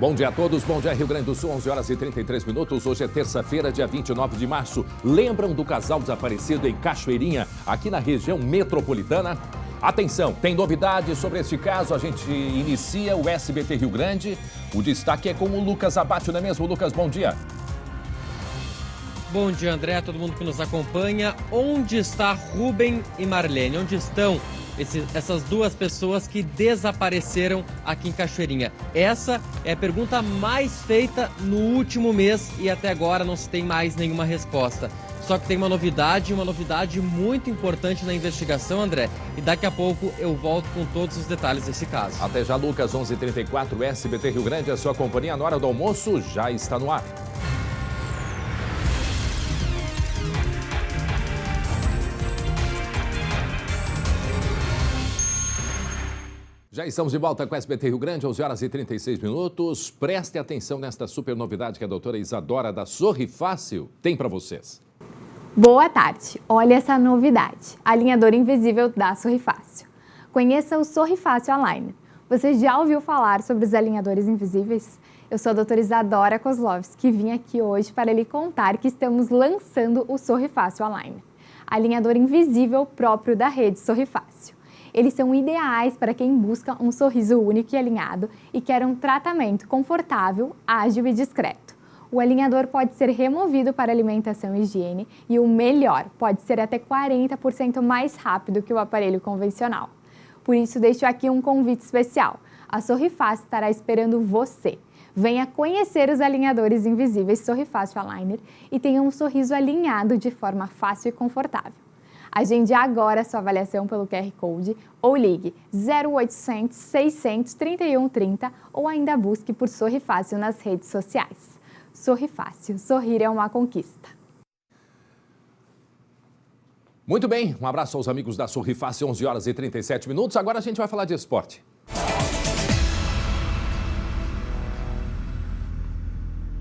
Bom dia a todos, bom dia Rio Grande do Sul, 11 horas e 33 minutos. Hoje é terça-feira, dia 29 de março. Lembram do casal desaparecido em Cachoeirinha, aqui na região metropolitana? Atenção, tem novidade sobre este caso. A gente inicia o SBT Rio Grande. O destaque é com o Lucas Abate, não é mesmo? Lucas, bom dia. Bom dia, André, todo mundo que nos acompanha. Onde está Rubem e Marlene? Onde estão essas duas pessoas que desapareceram aqui em Cachoeirinha? Essa é a pergunta mais feita no último mês e até agora não se tem mais nenhuma resposta. Só que tem uma novidade muito importante na investigação, André. E daqui a pouco eu volto com todos os detalhes desse caso. Até já, Lucas, 11h34, SBT Rio Grande, a sua companhia na hora do almoço já está no ar. Já estamos de volta com o SBT Rio Grande, 11 horas e 36 minutos. Preste atenção nesta super novidade que a doutora Isadora da Sorri Fácil tem para vocês. Boa tarde, olha essa novidade, alinhador invisível da Sorri Fácil. Conheça o Sorri Fácil Aligner. Você já ouviu falar sobre os alinhadores invisíveis? Eu sou a doutora Isadora Kozlovski, que vim aqui hoje para lhe contar que estamos lançando o Sorri Fácil Aligner, alinhador invisível próprio da rede Sorri Fácil. Eles são ideais para quem busca um sorriso único e alinhado e quer um tratamento confortável, ágil e discreto. O alinhador pode ser removido para alimentação e higiene e o melhor, pode ser até 40% mais rápido que o aparelho convencional. Por isso, deixo aqui um convite especial. A Sorri Fácil estará esperando você. Venha conhecer os alinhadores invisíveis Sorri Fácil Aligner e tenha um sorriso alinhado de forma fácil e confortável. Agende agora sua avaliação pelo QR Code ou ligue 0800 600 3130 ou ainda busque por Sorri Fácil nas redes sociais. Sorri Fácil, sorrir é uma conquista. Muito bem, um abraço aos amigos da Sorri Fácil, 11 horas e 37 minutos. Agora a gente vai falar de esporte.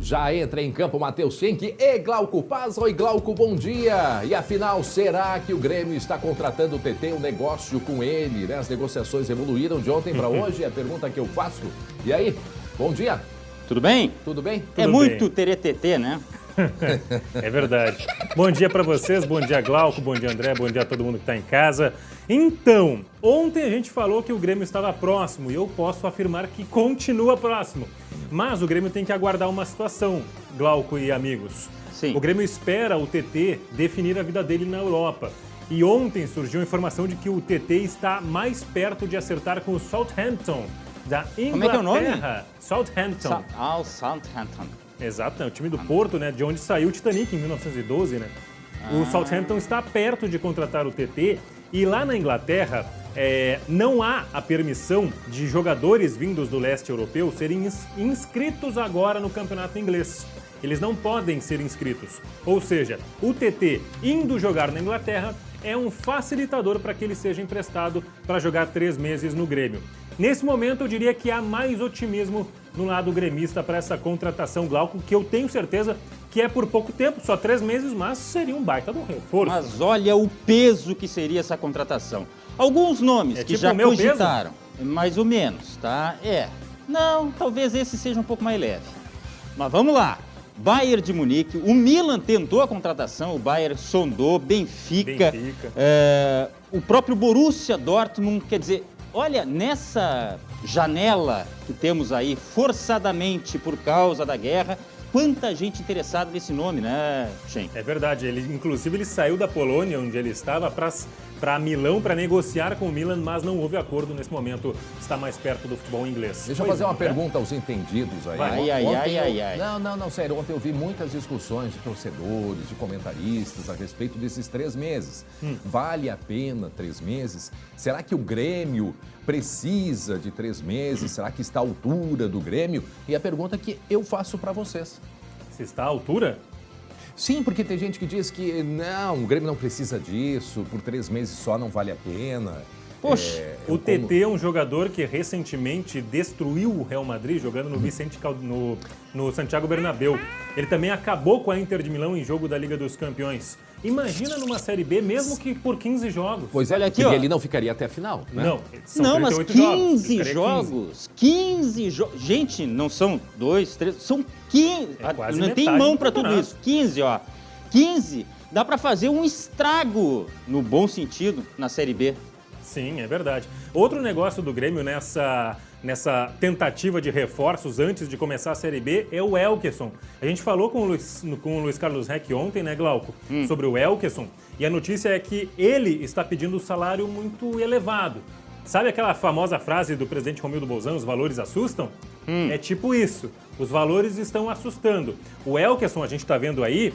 Já entra em campo Matheus Schenck e Glauco Paz. Oi, Glauco, bom dia. E afinal, será que o Grêmio está contratando o TT, um negócio com ele, né? As negociações evoluíram de ontem para hoje, é a pergunta que eu faço. E aí, bom dia. Tudo bem? Tudo bem? É muito TT, né? É verdade. Bom dia para vocês, bom dia Glauco, bom dia André, bom dia a todo mundo que está em casa. Então, ontem a gente falou que o Grêmio estava próximo e eu posso afirmar que continua próximo. Mas o Grêmio tem que aguardar uma situação, Glauco e amigos. Sim. O Grêmio espera o TT definir a vida dele na Europa. E ontem surgiu a informação de que o TT está mais perto de acertar com o Southampton, da Inglaterra. Como é que é o nome? Southampton. O Southampton. Exato, é o time do Porto, né, de onde saiu o Titanic em 1912, né? O Southampton está perto de contratar o TT e lá na Inglaterra não há a permissão de jogadores vindos do leste europeu serem inscritos agora no campeonato inglês. Eles não podem ser inscritos. Ou seja, o TT indo jogar na Inglaterra é um facilitador para que ele seja emprestado para jogar 3 meses no Grêmio. Nesse momento, eu diria que há mais otimismo no lado gremista para essa contratação, Glauco, que eu tenho certeza que é por pouco tempo, só 3 meses, mas seria um baita de um reforço. Mas olha o peso que seria essa contratação. Alguns nomes que tipo já o meu cogitaram, mais ou menos, tá? Não, talvez esse seja um pouco mais leve. Mas vamos lá. Bayern de Munique, o Milan tentou a contratação, o Bayern sondou, Benfica. O próprio Borussia Dortmund, quer dizer, olha, nessa janela que temos aí, forçadamente por causa da guerra, quanta gente interessada nesse nome, né, Schenck? É verdade, inclusive ele saiu da Polônia, onde ele estava, para Milão para negociar com o Milan, mas não houve acordo nesse momento, está mais perto do futebol inglês. Deixa eu fazer uma pergunta aos entendidos aí. Ai. Não, sério, ontem eu vi muitas discussões de torcedores, de comentaristas a respeito desses 3 meses. Vale a pena 3 meses? Será que o Grêmio precisa de 3 meses? Será que está à altura do Grêmio? E a pergunta que eu faço para vocês. Se está à altura? Sim, porque tem gente que diz que não, o Grêmio não precisa disso, por 3 meses só não vale a pena. Poxa, O TT é um jogador que recentemente destruiu o Real Madrid jogando no Santiago Bernabéu. Ele também acabou com a Inter de Milão em jogo da Liga dos Campeões. Imagina numa Série B, mesmo que por 15 jogos. Pois é, Olha aqui, porque ó. ele não ficaria até a final, né? Não, são não, mas 38 15 jogos. 15 jogos. Gente, não são 2, 3, são 15. quase Não tem metade mão do pra tudo campeonato. isso. 15, ó. 15 dá pra fazer um estrago, no bom sentido, na Série B. Sim, é verdade. Outro negócio do Grêmio nessa tentativa de reforços antes de começar a Série B é o Elkeson. A gente falou com o Luiz Carlos Reck ontem, né, Glauco, sobre o Elkeson, e a notícia é que ele está pedindo um salário muito elevado. Sabe aquela famosa frase do presidente Romildo Bolzano, os valores assustam? É tipo isso, os valores estão assustando. O Elkeson, a gente está vendo aí,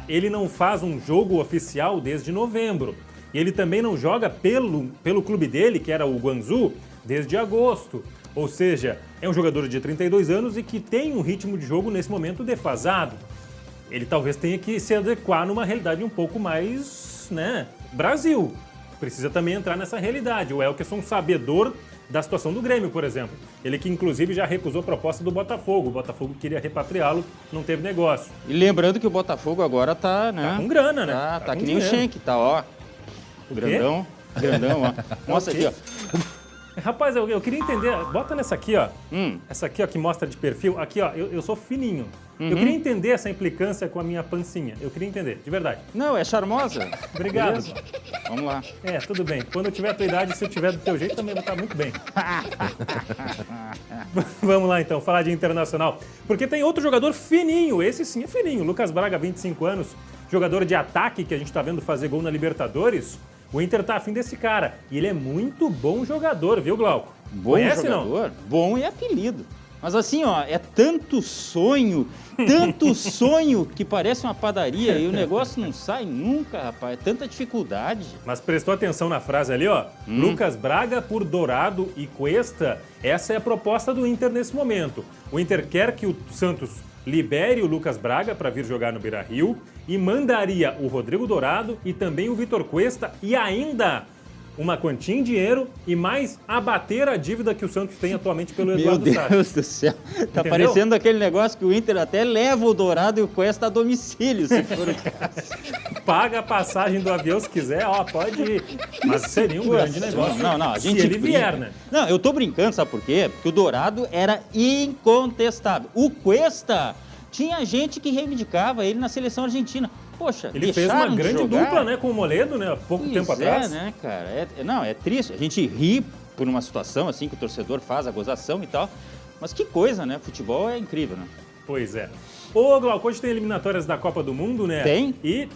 ele não faz um jogo oficial desde novembro. E ele também não joga pelo clube dele, que era o Guangzhou, desde agosto. Ou seja, é um jogador de 32 anos e que tem um ritmo de jogo nesse momento defasado. Ele talvez tenha que se adequar numa realidade um pouco mais, né, Brasil. Precisa também entrar nessa realidade. O Elkeson, sabedor da situação do Grêmio, por exemplo. Ele que, inclusive, já recusou a proposta do Botafogo. O Botafogo queria repatriá-lo, não teve negócio. E lembrando que o Botafogo agora tá, né? Tá com grana, né? Tá com que nem o dinheiro. Schenck, tá, ó. Grandão, ó. Mostra O quê? aqui, ó. Rapaz, eu queria entender, bota nessa aqui, ó. Essa aqui, ó, que mostra de perfil. Aqui, ó, eu sou fininho. Eu queria entender essa implicância com a minha pancinha. Eu queria entender, de verdade. Não, é charmosa. Obrigado. Beleza? Vamos lá. Tudo bem. Quando eu tiver a tua idade, se eu tiver do teu jeito, também vou estar muito bem. Vamos lá, então, falar de Internacional. Porque tem outro jogador fininho, esse sim é fininho. Lucas Braga, 25 anos, jogador de ataque que a gente tá vendo fazer gol na Libertadores. O Inter tá afim desse cara. E ele é muito bom jogador, viu, Glauco? Bom Conhece, jogador, bom e apelido. Mas assim, ó, é tanto sonho, que parece uma padaria e o negócio não sai nunca, rapaz. É tanta dificuldade. Mas prestou atenção na frase ali, ó. Lucas Braga por Dourado e Cuesta. Essa é a proposta do Inter nesse momento. O Inter quer que o Santos libere o Lucas Braga para vir jogar no Beira-Rio e mandaria o Rodrigo Dourado e também o Vitor Cuesta e ainda uma quantia em dinheiro e mais abater a dívida que o Santos tem atualmente pelo Eduardo Meu Sá. Deus do céu. Tá Entendeu? parecendo aquele negócio que o Inter até leva o Dourado e o Cuesta a domicílio, se for o caso. Paga a passagem do avião se quiser, ó, pode ir. Mas seria um grande negócio. Não, a gente se ele brinca. vier, né? Não, eu tô brincando, sabe por quê? Porque o Dourado era incontestável. O Cuesta, tinha gente que reivindicava ele na seleção argentina. Poxa, Ele fez uma deixaram de grande jogar. dupla, né, com o Moledo, né, há pouco Pois tempo atrás. né, cara? Não, é triste. A gente ri por uma situação assim que o torcedor faz a gozação e tal. Mas que coisa, né? Futebol é incrível, né? Pois é. Ô, Glauco, hoje tem eliminatórias da Copa do Mundo, né? Tem? E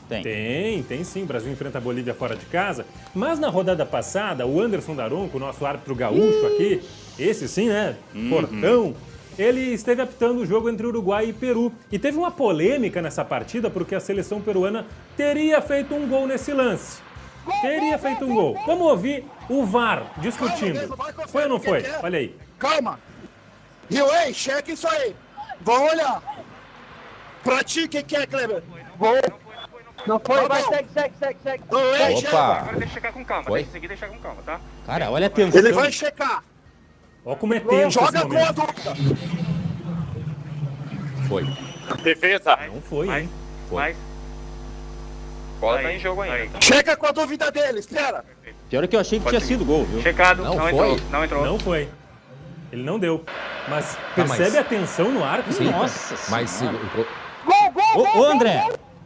tem sim. O Brasil enfrenta a Bolívia fora de casa. Mas na rodada passada, o Anderson Daronco, nosso árbitro gaúcho aqui, esse sim, né? Fortão. Ele esteve apitando o jogo entre Uruguai e Peru. E teve uma polêmica nessa partida porque a seleção peruana teria feito um gol nesse lance. Teria feito um gol. Vamos ouvir o VAR discutindo. Foi ou não foi? Olha aí. Calma. Viu, ei? Cheque isso aí. Vão olhar. Pra ti, o que é, Kleber? Gol. Não foi, vai, segue. Não, ei, checa. Opa! Deixa eu checar com calma, Foi? deixa eu seguir, deixar com calma, tá? Cara, olha a atenção. Ele vai checar. Ó como é tenso esse Joga com a momento. dúvida. Foi. Defesa. Não foi, hein? Mas. Bola tá em jogo ainda. Checa com a dúvida dele, espera. Pior é que eu achei que tinha sido gol, viu? Checado, Não não foi. entrou, não entrou. Não foi. Ele não deu. Mas mas- percebe a tensão no ar? Sim, Nossa mas Senhora. Gol. Ô, André,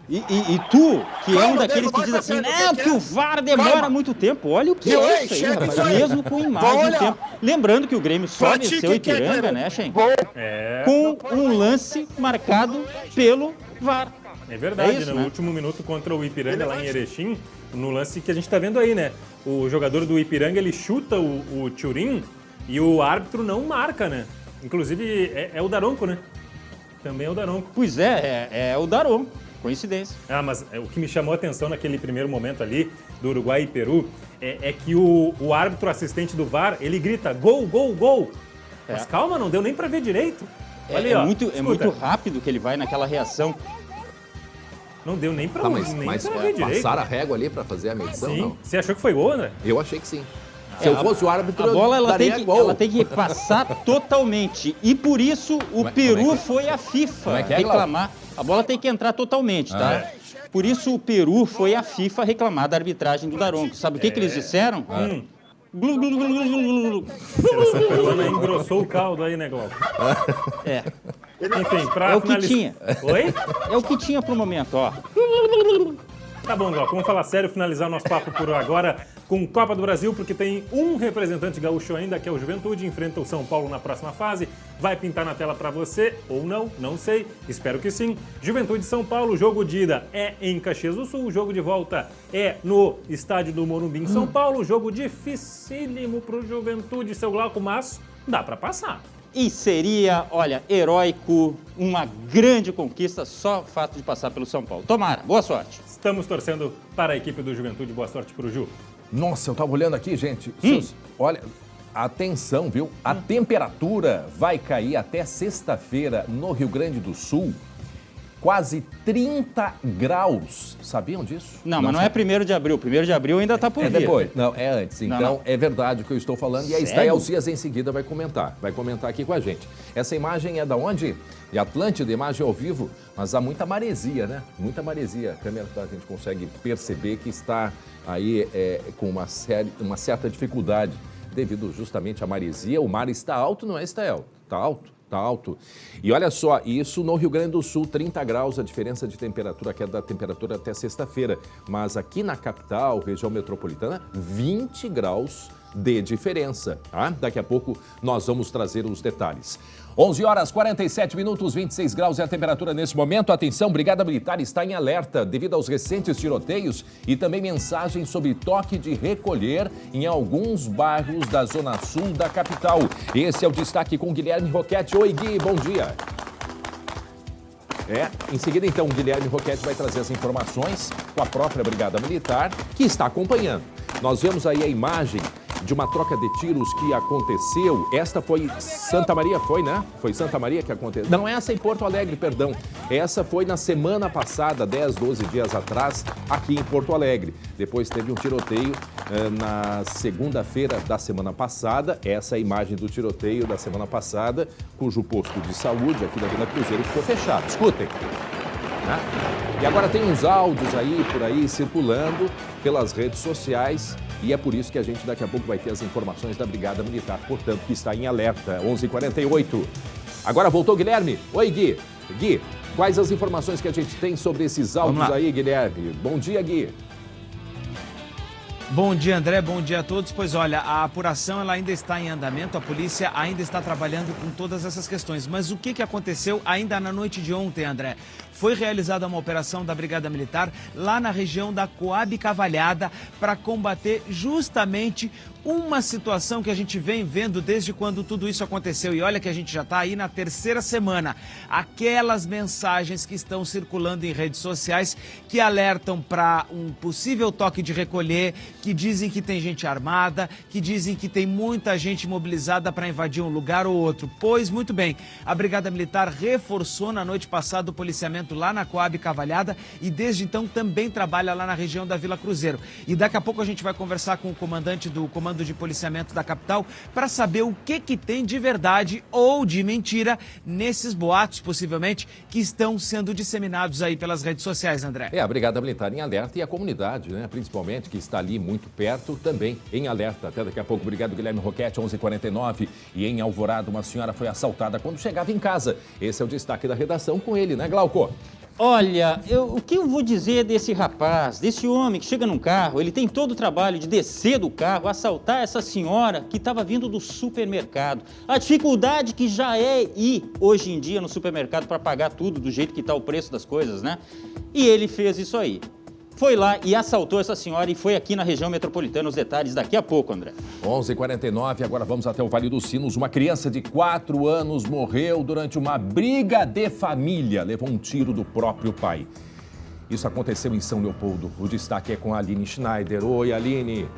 e tu, que é um Calma, daqueles que vai diz assim, fazendo, porque o VAR demora Calma. muito tempo. Olha o que Viu, é ei, isso aí, checa rapaz. isso aí. Mesmo com imagem Vamos e olhar. tempo. Lembrando que o Grêmio só Pra ti, venceu que Ipiranga, Kleber? né, Shen? Gol. É, Com um lance marcado pelo VAR. é verdade, É isso, né? né? No último minuto contra o Ipiranga lá em Erechim, no lance que a gente tá vendo aí, né? O jogador do Ipiranga, ele chuta o Turim e o árbitro não marca, né? Inclusive, é o Daronco, né? Também é o Daronco. Pois é o Daron. Coincidência. Ah, mas o que me chamou a atenção naquele primeiro momento ali, do Uruguai e Peru, é que o árbitro assistente do VAR, ele grita gol, gol, gol. Mas calma, não deu nem pra ver direito. Olha aí, É ó. muito Escuta. rápido que ele vai naquela reação. Não deu nem mas pra ver direito. passaram a régua ali pra fazer a medição, Sim. não? Você achou que foi gol, André? Eu achei que sim. Se eu fosse o árbitro, a bola ela daria gol. ela tem que passar totalmente. E por isso o Peru foi à FIFA reclamar. A bola tem que entrar totalmente, tá? Por isso o Peru foi à FIFA reclamar da arbitragem do Daronco. Sabe o que eles disseram? Glu, glu, glu, glu, glu, glu. Essa peruana engrossou o caldo aí, né, Glauco? Enfim, pra é o que finalizar... tinha. Oi? É o que tinha pro momento, ó. Tá bom, Glauco, vamos falar sério, finalizar o nosso papo por agora com Copa do Brasil, porque tem um representante gaúcho ainda, que é o Juventude, enfrenta o São Paulo na próxima fase. Vai pintar na tela pra você, ou não, não sei, espero que sim. Juventude São Paulo, o jogo de ida é em Caxias do Sul, o jogo de volta é no estádio do Morumbi em São Paulo, jogo dificílimo pro Juventude, seu Glauco, mas dá pra passar. E seria, olha, heróico, uma grande conquista, só o fato de passar pelo São Paulo. Tomara, boa sorte. Estamos torcendo para a equipe do Juventude, boa sorte pro Ju. Nossa, eu tava olhando aqui, gente. Olha, atenção, viu? A temperatura vai cair até sexta-feira no Rio Grande do Sul. Quase 30 graus. Sabiam disso? Não, mas não é 1º de abril. 1º de abril ainda tá por vir. É depois. Não, é antes. Então, é verdade o que eu estou falando. E a Estay Alcias em seguida vai comentar. Vai comentar aqui com a gente. Essa imagem é da onde? De Atlântida, imagem ao vivo. Mas há muita maresia, né? Muita maresia. A câmera, a gente consegue perceber que está aí com uma certa dificuldade. Devido justamente à maresia. O mar está alto, não é, Estael? Está alto. Tá alto. E olha só, isso no Rio Grande do Sul, 30 graus, a diferença de temperatura, a queda da temperatura até sexta-feira. Mas aqui na capital, região metropolitana, 20 graus de diferença. Tá? Daqui a pouco nós vamos trazer os detalhes. 11 horas 47 minutos, 26 graus é a temperatura nesse momento. Atenção, Brigada Militar está em alerta devido aos recentes tiroteios e também mensagens sobre toque de recolher em alguns bairros da zona sul da capital. Esse é o destaque com Guilherme Roquete. Oi, Gui, bom dia. Em seguida, então, o Guilherme Roquete vai trazer as informações com a própria Brigada Militar, que está acompanhando. Nós vemos aí a imagem de uma troca de tiros que aconteceu. Esta foi Santa Maria, foi, né? Foi Santa Maria que aconteceu. Não, essa em Porto Alegre, perdão. Essa foi na semana passada, 10, 12 dias atrás, aqui em Porto Alegre. Depois teve um tiroteio na segunda-feira da semana passada. Essa é a imagem do tiroteio da semana passada, cujo posto de saúde aqui da Vila Cruzeiro ficou fechado. Escutem. E agora tem uns áudios aí, por aí, circulando pelas redes sociais. E é por isso que a gente daqui a pouco vai ter as informações da Brigada Militar, portanto, que está em alerta, 11h48. Agora voltou Guilherme. Oi, Gui. Gui, quais as informações que a gente tem sobre esses áudios aí, Guilherme? Bom dia, Gui. Bom dia, André. Bom dia a todos. Pois olha, a apuração ela ainda está em andamento, a polícia ainda está trabalhando com todas essas questões. Mas o que aconteceu ainda na noite de ontem, André? Foi realizada uma operação da Brigada Militar lá na região da Coab Cavalhada para combater justamente uma situação que a gente vem vendo desde quando tudo isso aconteceu. E olha que a gente já está aí na terceira semana. Aquelas mensagens que estão circulando em redes sociais que alertam para um possível toque de recolher, que dizem que tem gente armada, que dizem que tem muita gente mobilizada para invadir um lugar ou outro. Pois, muito bem, a Brigada Militar reforçou na noite passada o policiamento lá na Coab Cavalhada e desde então também trabalha lá na região da Vila Cruzeiro. E daqui a pouco a gente vai conversar com o comandante do Comando de Policiamento da capital para saber o que tem de verdade ou de mentira nesses boatos, possivelmente, que estão sendo disseminados aí pelas redes sociais, André. A Brigada Militar em alerta e a comunidade, né, principalmente, que está ali muito perto, também em alerta. Até daqui a pouco. Obrigado, Guilherme Roquete, 11h49. E em Alvorada, uma senhora foi assaltada quando chegava em casa. Esse é o destaque da redação com ele, né, Glauco? Olha, o que eu vou dizer desse rapaz, desse homem que chega num carro, ele tem todo o trabalho de descer do carro, assaltar essa senhora que estava vindo do supermercado. A dificuldade que já é ir hoje em dia no supermercado para pagar tudo do jeito que está o preço das coisas, né? E ele fez isso aí. Foi lá e assaltou essa senhora e foi aqui na região metropolitana. Os detalhes daqui a pouco, André. 11h49, agora vamos até o Vale dos Sinos. Uma criança de 4 anos morreu durante uma briga de família. Levou um tiro do próprio pai. Isso aconteceu em São Leopoldo. O destaque é com a Aline Schneider. Oi, Aline.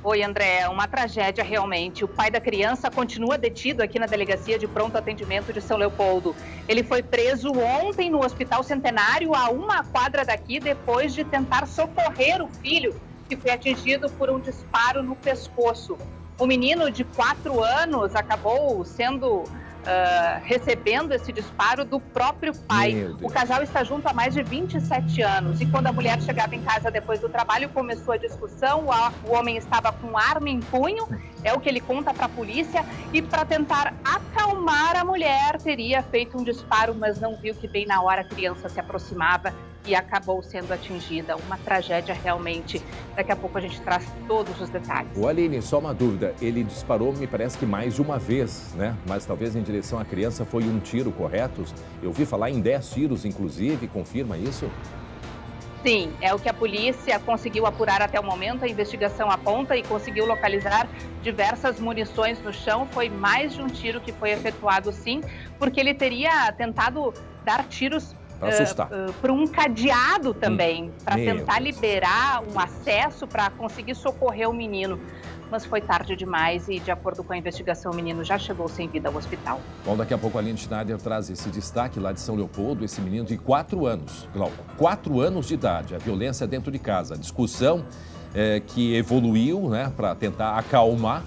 Oi, André. Uma tragédia realmente. O pai da criança continua detido aqui na Delegacia de Pronto Atendimento de São Leopoldo. Ele foi preso ontem no Hospital Centenário, a 1 quadra daqui, depois de tentar socorrer o filho que foi atingido por um disparo no pescoço. O menino de 4 anos acabou recebendo esse disparo do próprio pai. O casal está junto há mais de 27 anos e quando a mulher chegava em casa depois do trabalho, começou a discussão, o homem estava com arma em punho, é o que ele conta para a polícia, e para tentar acalmar a mulher, teria feito um disparo, mas não viu que bem na hora a criança se aproximava e acabou sendo atingida. Uma tragédia realmente. Daqui a pouco a gente traz todos os detalhes. O Aline, só uma dúvida. Ele disparou, me parece que mais de uma vez, né? Mas talvez em direção à criança foi um tiro, correto? Eu ouvi falar em 10 tiros, inclusive. Confirma isso? Sim, é o que a polícia conseguiu apurar até o momento. A investigação aponta e conseguiu localizar diversas munições no chão. Foi mais de um tiro que foi efetuado, sim, porque ele teria tentado dar tiros para um cadeado também, para tentar liberar um acesso para conseguir socorrer o menino. Mas foi tarde demais e, de acordo com a investigação, o menino já chegou sem vida ao hospital. Bom, daqui a pouco a Aline Schneider traz esse destaque lá de São Leopoldo, esse menino de 4 anos, Glauco, 4 anos de idade, a violência dentro de casa, a discussão que evoluiu, né, para tentar acalmar,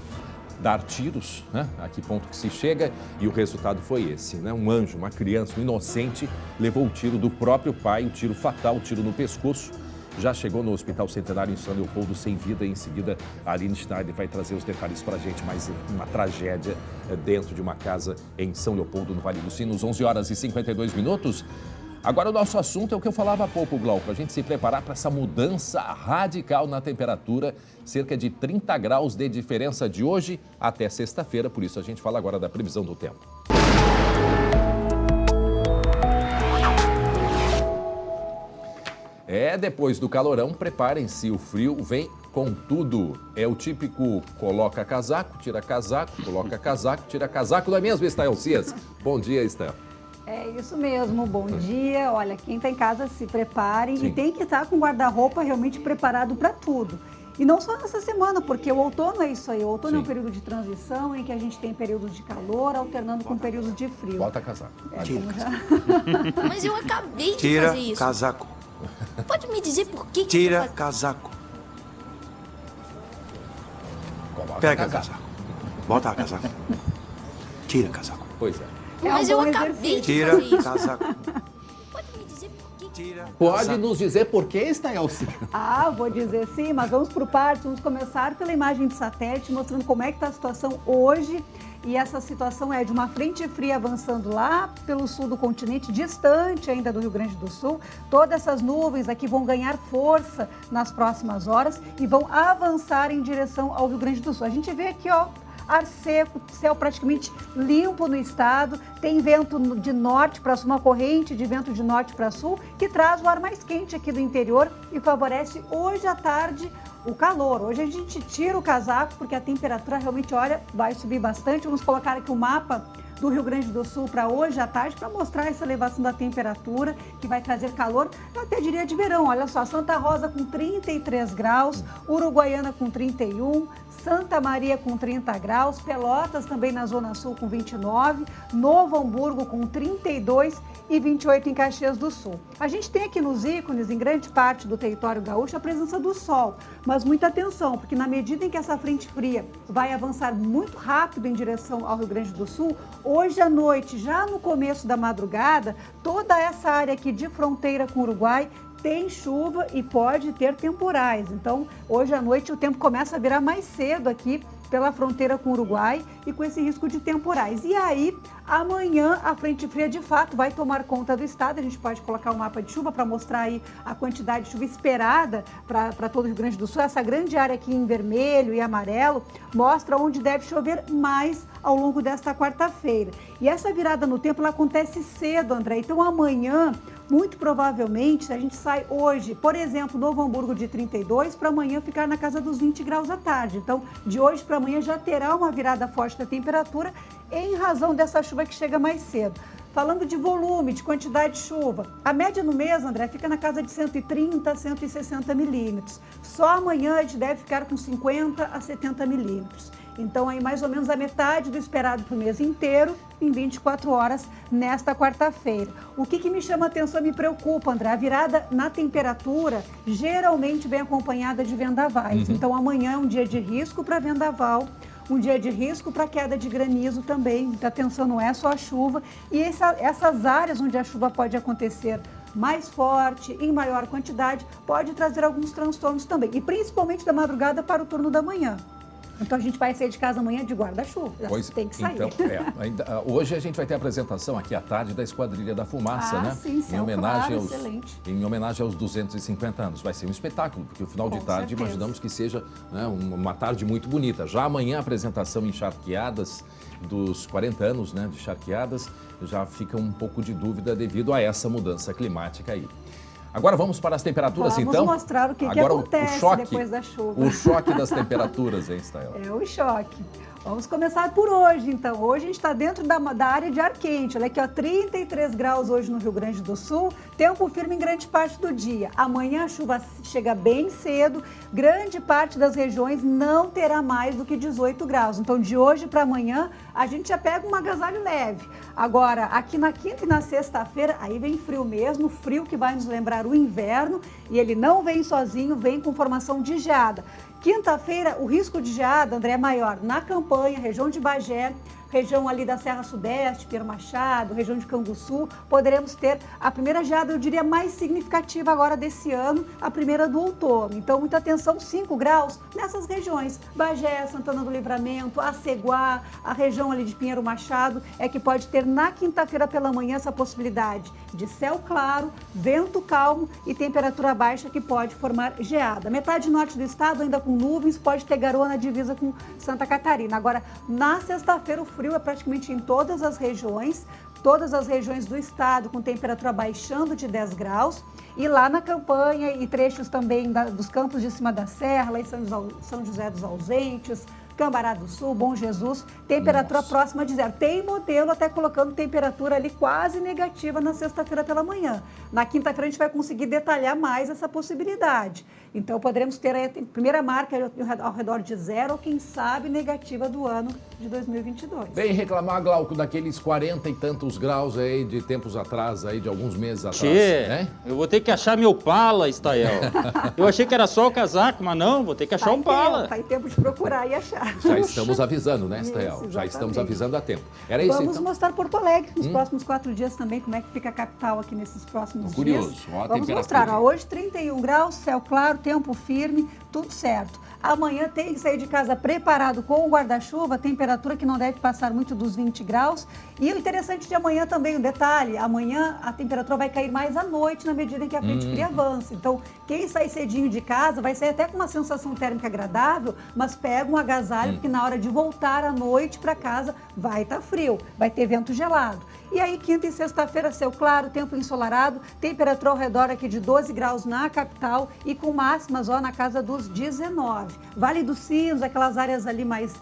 dar tiros, né? A que ponto que se chega, e o resultado foi esse, né? Um anjo, uma criança, um inocente, levou o tiro do próprio pai, o tiro fatal, o tiro no pescoço. Já chegou no Hospital Centenário em São Leopoldo sem vida, e em seguida a Aline Schneider vai trazer os detalhes para a gente, mais uma tragédia dentro de uma casa em São Leopoldo, no Vale dos Sinos, 11 horas e 52 minutos. Agora o nosso assunto é o que eu falava há pouco, Glauco, a gente se preparar para essa mudança radical na temperatura, cerca de 30 graus de diferença de hoje até sexta-feira, por isso a gente fala agora da previsão do tempo. Depois do calorão, preparem-se, o frio vem com tudo. É o típico coloca casaco, tira casaco, coloca casaco, tira casaco, não é mesmo, Estel Cias? Bom dia, Estel. É isso mesmo, bom dia. Olha, quem está em casa se prepare. Sim. E tem que estar com o guarda-roupa realmente preparado para tudo. E não só nessa semana, porque o outono é isso aí. O outono é um período de transição em que a gente tem períodos de calor alternando com períodos de frio. Bota casaco. Mas eu acabei de Tira fazer isso. Casaco. Pode me dizer por que Tira casaco. Pega casaco. Bota casaco. Tira casaco. Pois é. Mas eu acabei de Tira fazer isso. casaco. Pode me dizer por que Pode nos dizer por que, Estel Cias? Vou dizer sim, mas vamos por partes. Vamos começar pela imagem de satélite, mostrando como é que está a situação hoje. E essa situação é de uma frente fria avançando lá pelo sul do continente, distante ainda do Rio Grande do Sul. Todas essas nuvens aqui vão ganhar força nas próximas horas e vão avançar em direção ao Rio Grande do Sul. A gente vê aqui, ar seco, céu praticamente limpo no estado, tem vento de norte para sul, uma corrente de vento de norte para sul, que traz o ar mais quente aqui do interior e favorece hoje à tarde o calor. Hoje a gente tira o casaco porque a temperatura realmente, vai subir bastante. Vamos colocar aqui o mapa do Rio Grande do Sul para hoje à tarde para mostrar essa elevação da temperatura que vai trazer calor, eu até diria de verão. Olha só, Santa Rosa com 33 graus, Uruguaiana com 31, Santa Maria com 30 graus, Pelotas também na Zona Sul com 29, Novo Hamburgo com 32 e 28 em Caxias do Sul. A gente tem aqui nos ícones, em grande parte do território gaúcho, a presença do sol, mas muita atenção, porque na medida em que essa frente fria vai avançar muito rápido em direção ao Rio Grande do Sul, hoje à noite, já no começo da madrugada, toda essa área aqui de fronteira com o Uruguai tem chuva e pode ter temporais. Então, hoje à noite o tempo começa a virar mais cedo aqui pela fronteira com o Uruguai e com esse risco de temporais. E aí, amanhã, a frente fria de fato vai tomar conta do estado. A gente pode colocar um mapa de chuva para mostrar aí a quantidade de chuva esperada para todo o Rio Grande do Sul. Essa grande área aqui em vermelho e amarelo mostra onde deve chover mais ao longo desta quarta-feira. E essa virada no tempo ela acontece cedo, André. Então, amanhã, muito provavelmente, se a gente sai hoje, por exemplo, Novo Hamburgo de 32, para amanhã ficar na casa dos 20 graus à tarde. Então, de hoje para amanhã já terá uma virada forte da temperatura em razão dessa chuva que chega mais cedo. Falando de volume, de quantidade de chuva, a média no mês, André, fica na casa de 130 a 160 milímetros. Só amanhã a gente deve ficar com 50 a 70 milímetros. Então, aí mais ou menos a metade do esperado para o mês inteiro, em 24 horas, nesta quarta-feira. O que me chama a atenção e me preocupa, André? A virada na temperatura geralmente vem acompanhada de vendavais. Então, amanhã é um dia de risco para vendaval, um dia de risco para queda de granizo também. Muita atenção, não é só a chuva. E essas áreas onde a chuva pode acontecer mais forte, em maior quantidade, pode trazer alguns transtornos também. E principalmente da madrugada para o turno da manhã. Então a gente vai sair de casa amanhã de guarda-chuva. Tem que sair. Então, hoje a gente vai ter a apresentação aqui à tarde da Esquadrilha da Fumaça, né? Sim, em homenagem aos 250 anos. Vai ser um espetáculo, porque o final de tarde imaginamos que seja, né, uma tarde muito bonita. Já amanhã a apresentação em Charqueadas dos 40 anos, né, de Charqueadas, já fica um pouco de dúvida devido a essa mudança climática aí. Agora vamos para as temperaturas, então? Vamos mostrar o que acontece depois da chuva. O choque das temperaturas, hein, Stael? É o choque. Vamos começar por hoje, então. Hoje a gente está dentro da área de ar quente. Olha aqui, ó, 33 graus hoje no Rio Grande do Sul. Tempo firme em grande parte do dia. Amanhã a chuva chega bem cedo. Grande parte das regiões não terá mais do que 18 graus. Então, de hoje para amanhã, a gente já pega um agasalho leve. Agora, aqui na quinta e na sexta-feira, aí vem frio mesmo. Frio que vai nos lembrar o inverno. E ele não vem sozinho, vem com formação de geada. Quinta-feira, o risco de geada, André, é maior na Campanha, região de Bagé, região ali da Serra Sudeste, Pierre Machado, região de Canguçu. Poderemos ter a primeira geada, eu diria, mais significativa agora desse ano, a primeira do outono. Então, muita atenção, 5 graus nessas regiões. Bagé, Santana do Livramento, Aceguá, a região ali de Pinheiro Machado, é que pode ter na quinta-feira pela manhã essa possibilidade de céu claro, vento calmo e temperatura baixa que pode formar geada. Metade norte do estado ainda com nuvens, pode ter garoa na divisa com Santa Catarina. Agora, na sexta-feira, o frio é praticamente em todas as regiões do estado, com temperatura baixando de 10 graus. E lá na Campanha e trechos também dos campos de cima da serra, lá em São José dos Ausentes, Cambará do Sul, Bom Jesus, temperatura próxima de zero. Tem modelo até colocando temperatura ali quase negativa na sexta-feira pela manhã. Na quinta-feira a gente vai conseguir detalhar mais essa possibilidade. Então poderemos ter a primeira marca ao redor de zero, ou quem sabe negativa do ano de 2022. Vem reclamar, Glauco, daqueles 40 e tantos graus aí de tempos atrás, aí de alguns meses atrás. Né? Eu vou ter que achar meu pala, Stael. Eu achei que era só o casaco, mas não, vou ter que achar o pala. Tá em tempo de procurar e achar. Já estamos avisando, né, Stael? Já estamos avisando a tempo. Era isso, Vamos então? mostrar Porto Alegre nos próximos 4 dias também, como é que fica a capital aqui nesses próximos Curioso. dias. Ó, Vamos mostrar, ó, hoje 31 graus, céu claro, tempo firme, tudo certo. Amanhã tem que sair de casa preparado com o guarda-chuva, temperatura que não deve passar muito dos 20 graus. E o interessante de amanhã também, um detalhe, amanhã a temperatura vai cair mais à noite na medida em que a frente fria avança. Então, quem sai cedinho de casa vai sair até com uma sensação térmica agradável, mas pega um agasalho, porque na hora de voltar à noite para casa vai estar frio, vai ter vento gelado. E aí, quinta e sexta-feira, céu claro, tempo ensolarado, temperatura ao redor aqui de 12 graus na capital e com máximas, ó, na casa dos 19. Vale dos Sinos, aquelas áreas ali mais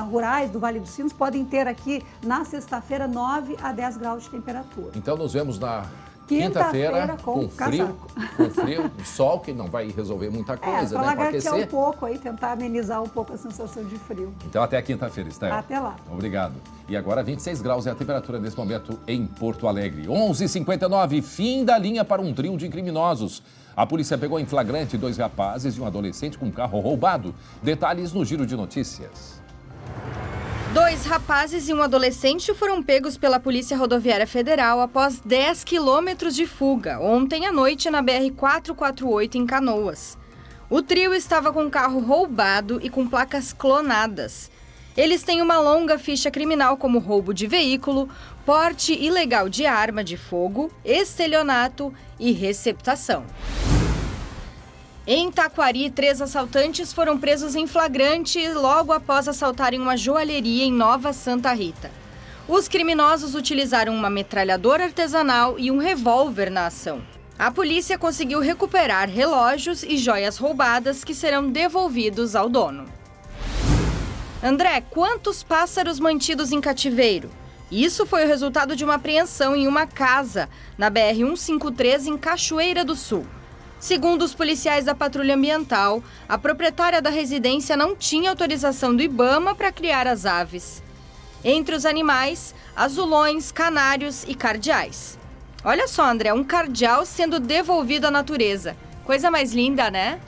rurais do Vale dos Sinos, podem ter aqui na sexta-feira 9 a 10 graus de temperatura. Então, nos vemos na quinta-feira com frio, sol, que não vai resolver muita coisa, né? Para aquecer. Um pouco aí, tentar amenizar um pouco a sensação de frio. Então, até a quinta-feira, Stael. Até lá. Obrigado. E agora, 26 graus é a temperatura nesse momento em Porto Alegre. 11h59, fim da linha para um trio de criminosos. A polícia pegou em flagrante 2 rapazes e um adolescente com um carro roubado. Detalhes no Giro de Notícias. 2 rapazes e um adolescente foram pegos pela Polícia Rodoviária Federal após 10 quilômetros de fuga, ontem à noite na BR-448 em Canoas. O trio estava com um carro roubado e com placas clonadas. Eles têm uma longa ficha criminal como roubo de veículo, porte ilegal de arma de fogo, estelionato e receptação. Em Taquari, 3 assaltantes foram presos em flagrante logo após assaltarem uma joalheria em Nova Santa Rita. Os criminosos utilizaram uma metralhadora artesanal e um revólver na ação. A polícia conseguiu recuperar relógios e joias roubadas que serão devolvidos ao dono. André, quantos pássaros mantidos em cativeiro? Isso foi o resultado de uma apreensão em uma casa, na BR-153, em Cachoeira do Sul. Segundo os policiais da Patrulha Ambiental, a proprietária da residência não tinha autorização do IBAMA para criar as aves. Entre os animais, azulões, canários e cardeais. Olha só, André, um cardeal sendo devolvido à natureza. Coisa mais linda, né?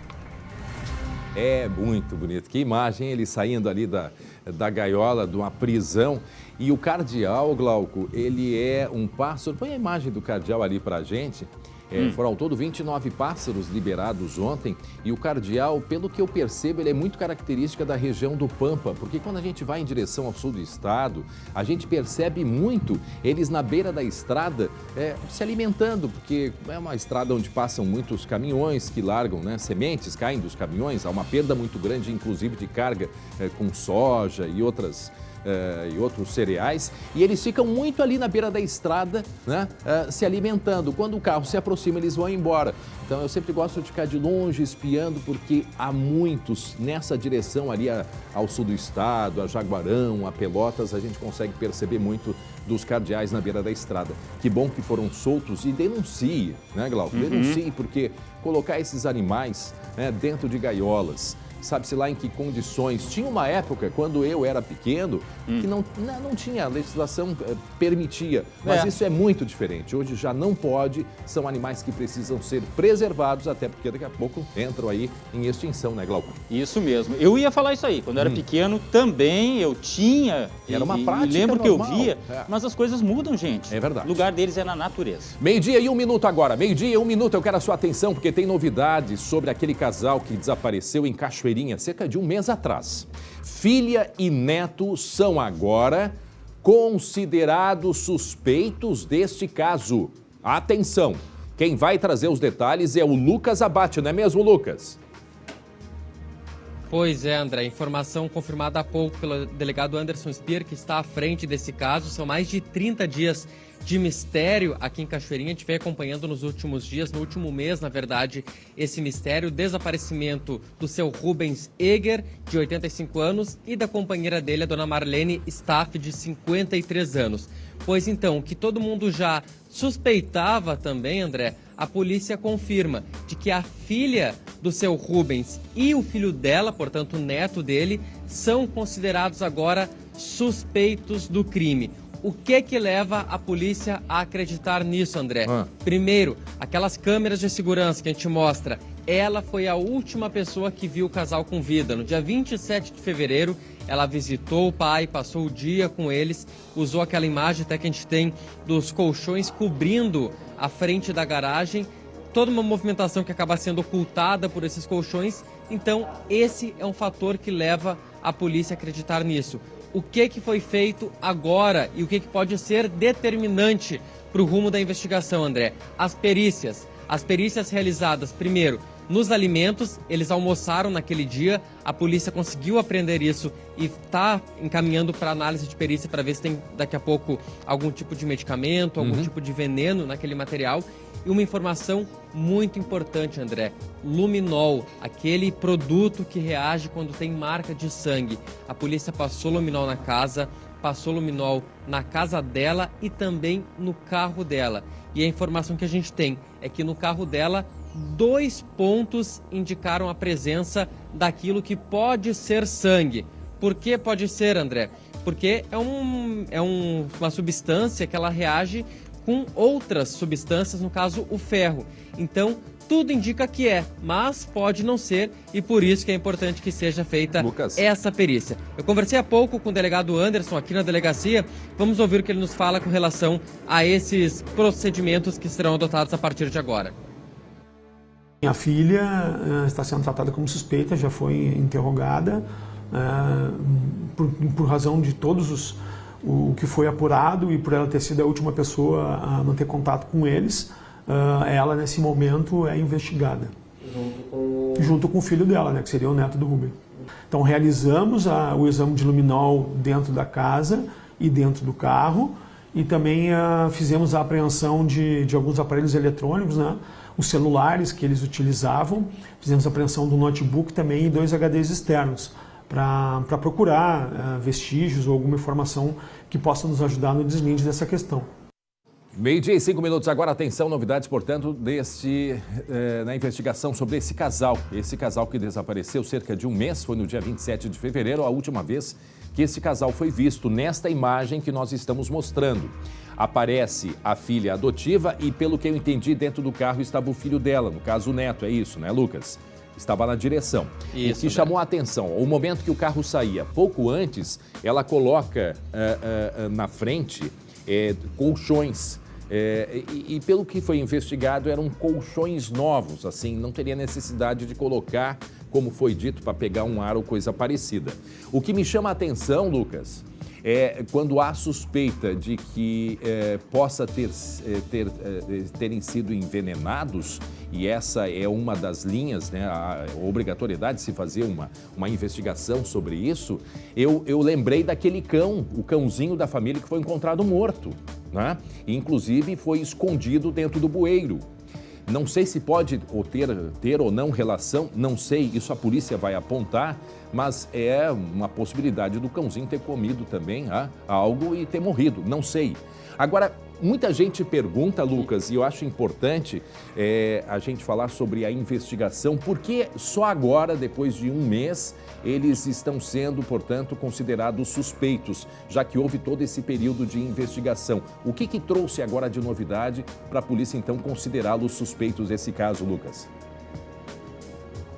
É muito bonito. Que imagem, ele saindo ali da gaiola, de uma prisão. E o cardeal, Glauco, ele é um pássaro. Põe a imagem do cardeal ali pra gente. Foram ao todo 29 pássaros liberados ontem e o cardeal, pelo que eu percebo, ele é muito característica da região do Pampa, porque quando a gente vai em direção ao sul do estado, a gente percebe muito eles na beira da estrada se alimentando, porque é uma estrada onde passam muitos caminhões que largam, né, sementes, caem dos caminhões, há uma perda muito grande, inclusive de carga com soja e outros cereais, e eles ficam muito ali na beira da estrada, né, se alimentando. Quando o carro se aproxima, eles vão embora. Então eu sempre gosto de ficar de longe espiando, porque há muitos nessa direção ali ao sul do estado, a Jaguarão, a Pelotas, a gente consegue perceber muito dos cardeais na beira da estrada. Que bom que foram soltos e denuncie, né, Glauco? Denuncie, porque colocar esses animais, né, dentro de gaiolas, sabe-se lá em que condições. Tinha uma época, quando eu era pequeno, que não tinha, a legislação permitia, mas isso é muito diferente. Hoje já não pode, são animais que precisam ser preservados, até porque daqui a pouco entram aí em extinção, né, Glauco? Isso mesmo. Eu ia falar isso aí. Quando eu era pequeno, também eu tinha. Era uma prática lembro normal. que eu via, mas as coisas mudam, gente. É verdade. O lugar deles é na natureza. 12:01 agora. 12:01, eu quero a sua atenção, porque tem novidades sobre aquele casal que desapareceu em Cachoeirinha cerca de um mês atrás. Filha e neto são agora considerados suspeitos deste caso. Atenção, quem vai trazer os detalhes é o Lucas Abate, não é mesmo, Lucas? Pois é, André, informação confirmada há pouco pelo delegado Anderson Speer, que está à frente desse caso. São mais de 30 dias de mistério aqui em Cachoeirinha. A gente vem acompanhando nos últimos dias, no último mês, na verdade, esse mistério, o desaparecimento do seu Rubens Eger, de 85 anos, e da companheira dele, a dona Marlene Staff, de 53 anos. Pois então, o que todo mundo já suspeitava também, André, a polícia confirma de que a filha do seu Rubens e o filho dela, portanto o neto dele, são considerados agora suspeitos do crime. O que leva a polícia a acreditar nisso, André? Primeiro, aquelas câmeras de segurança que a gente mostra. Ela foi a última pessoa que viu o casal com vida. No dia 27 de fevereiro, ela visitou o pai, passou o dia com eles, usou aquela imagem até que a gente tem dos colchões cobrindo a frente da garagem. Toda uma movimentação que acaba sendo ocultada por esses colchões. Então, esse é um fator que leva a polícia a acreditar nisso. O que foi feito agora e o que pode ser determinante para o rumo da investigação, André? As perícias realizadas, primeiro, nos alimentos. Eles almoçaram naquele dia, a polícia conseguiu apreender isso e está encaminhando para análise de perícia para ver se tem daqui a pouco algum tipo de medicamento, algum tipo de veneno naquele material. E uma informação muito importante, André, luminol, aquele produto que reage quando tem marca de sangue. A polícia passou luminol na casa, passou luminol na casa dela e também no carro dela. E a informação que a gente tem é que no carro dela, 2 pontos indicaram a presença daquilo que pode ser sangue. Por que pode ser, André? Porque é uma substância que ela reage com outras substâncias, no caso o ferro. Então, tudo indica que mas pode não ser, e por isso que é importante que seja feita essa perícia. Eu conversei há pouco com o delegado Anderson aqui na delegacia. Vamos ouvir o que ele nos fala com relação a esses procedimentos que serão adotados a partir de agora. A filha está sendo tratada como suspeita, já foi interrogada por razão de todos o que foi apurado e por ela ter sido a última pessoa a manter contato com eles. Ela, nesse momento, é investigada. Junto com o filho dela, né, que seria o neto do Rubem. Então, realizamos o exame de luminol dentro da casa e dentro do carro e também fizemos a apreensão de alguns aparelhos eletrônicos, né, os celulares que eles utilizavam. Fizemos a apreensão do notebook também e 2 HDs externos. para procurar vestígios ou alguma informação que possa nos ajudar no deslinde dessa questão. 12h e 5 minutos agora, atenção, novidades, portanto, na investigação sobre esse casal que desapareceu cerca de um mês, foi no dia 27 de fevereiro, a última vez que esse casal foi visto nesta imagem que nós estamos mostrando. Aparece a filha adotiva e, pelo que eu entendi, dentro do carro estava o filho dela, no caso o neto, é isso, né, Lucas? Estava na direção. Isso, o que chamou a atenção, o momento que o carro saía, pouco antes, ela coloca na frente colchões. E pelo que foi investigado, eram colchões novos, assim, não teria necessidade de colocar, como foi dito, para pegar um ar ou coisa parecida. O que me chama a atenção, Lucas, é quando há suspeita de que possa terem sido envenenados, e essa é uma das linhas, né, a obrigatoriedade de se fazer uma investigação sobre isso, eu lembrei daquele cão, o cãozinho da família que foi encontrado morto, né? E, inclusive, foi escondido dentro do bueiro. Não sei se pode ter ou não relação, não sei, isso a polícia vai apontar, mas é uma possibilidade do cãozinho ter comido também algo e ter morrido, não sei. Agora, muita gente pergunta, Lucas, e eu acho importante a gente falar sobre a investigação, porque só agora, depois de um mês, eles estão sendo, portanto, considerados suspeitos, já que houve todo esse período de investigação. O que trouxe agora de novidade para a polícia, então, considerá-los suspeitos desse caso, Lucas?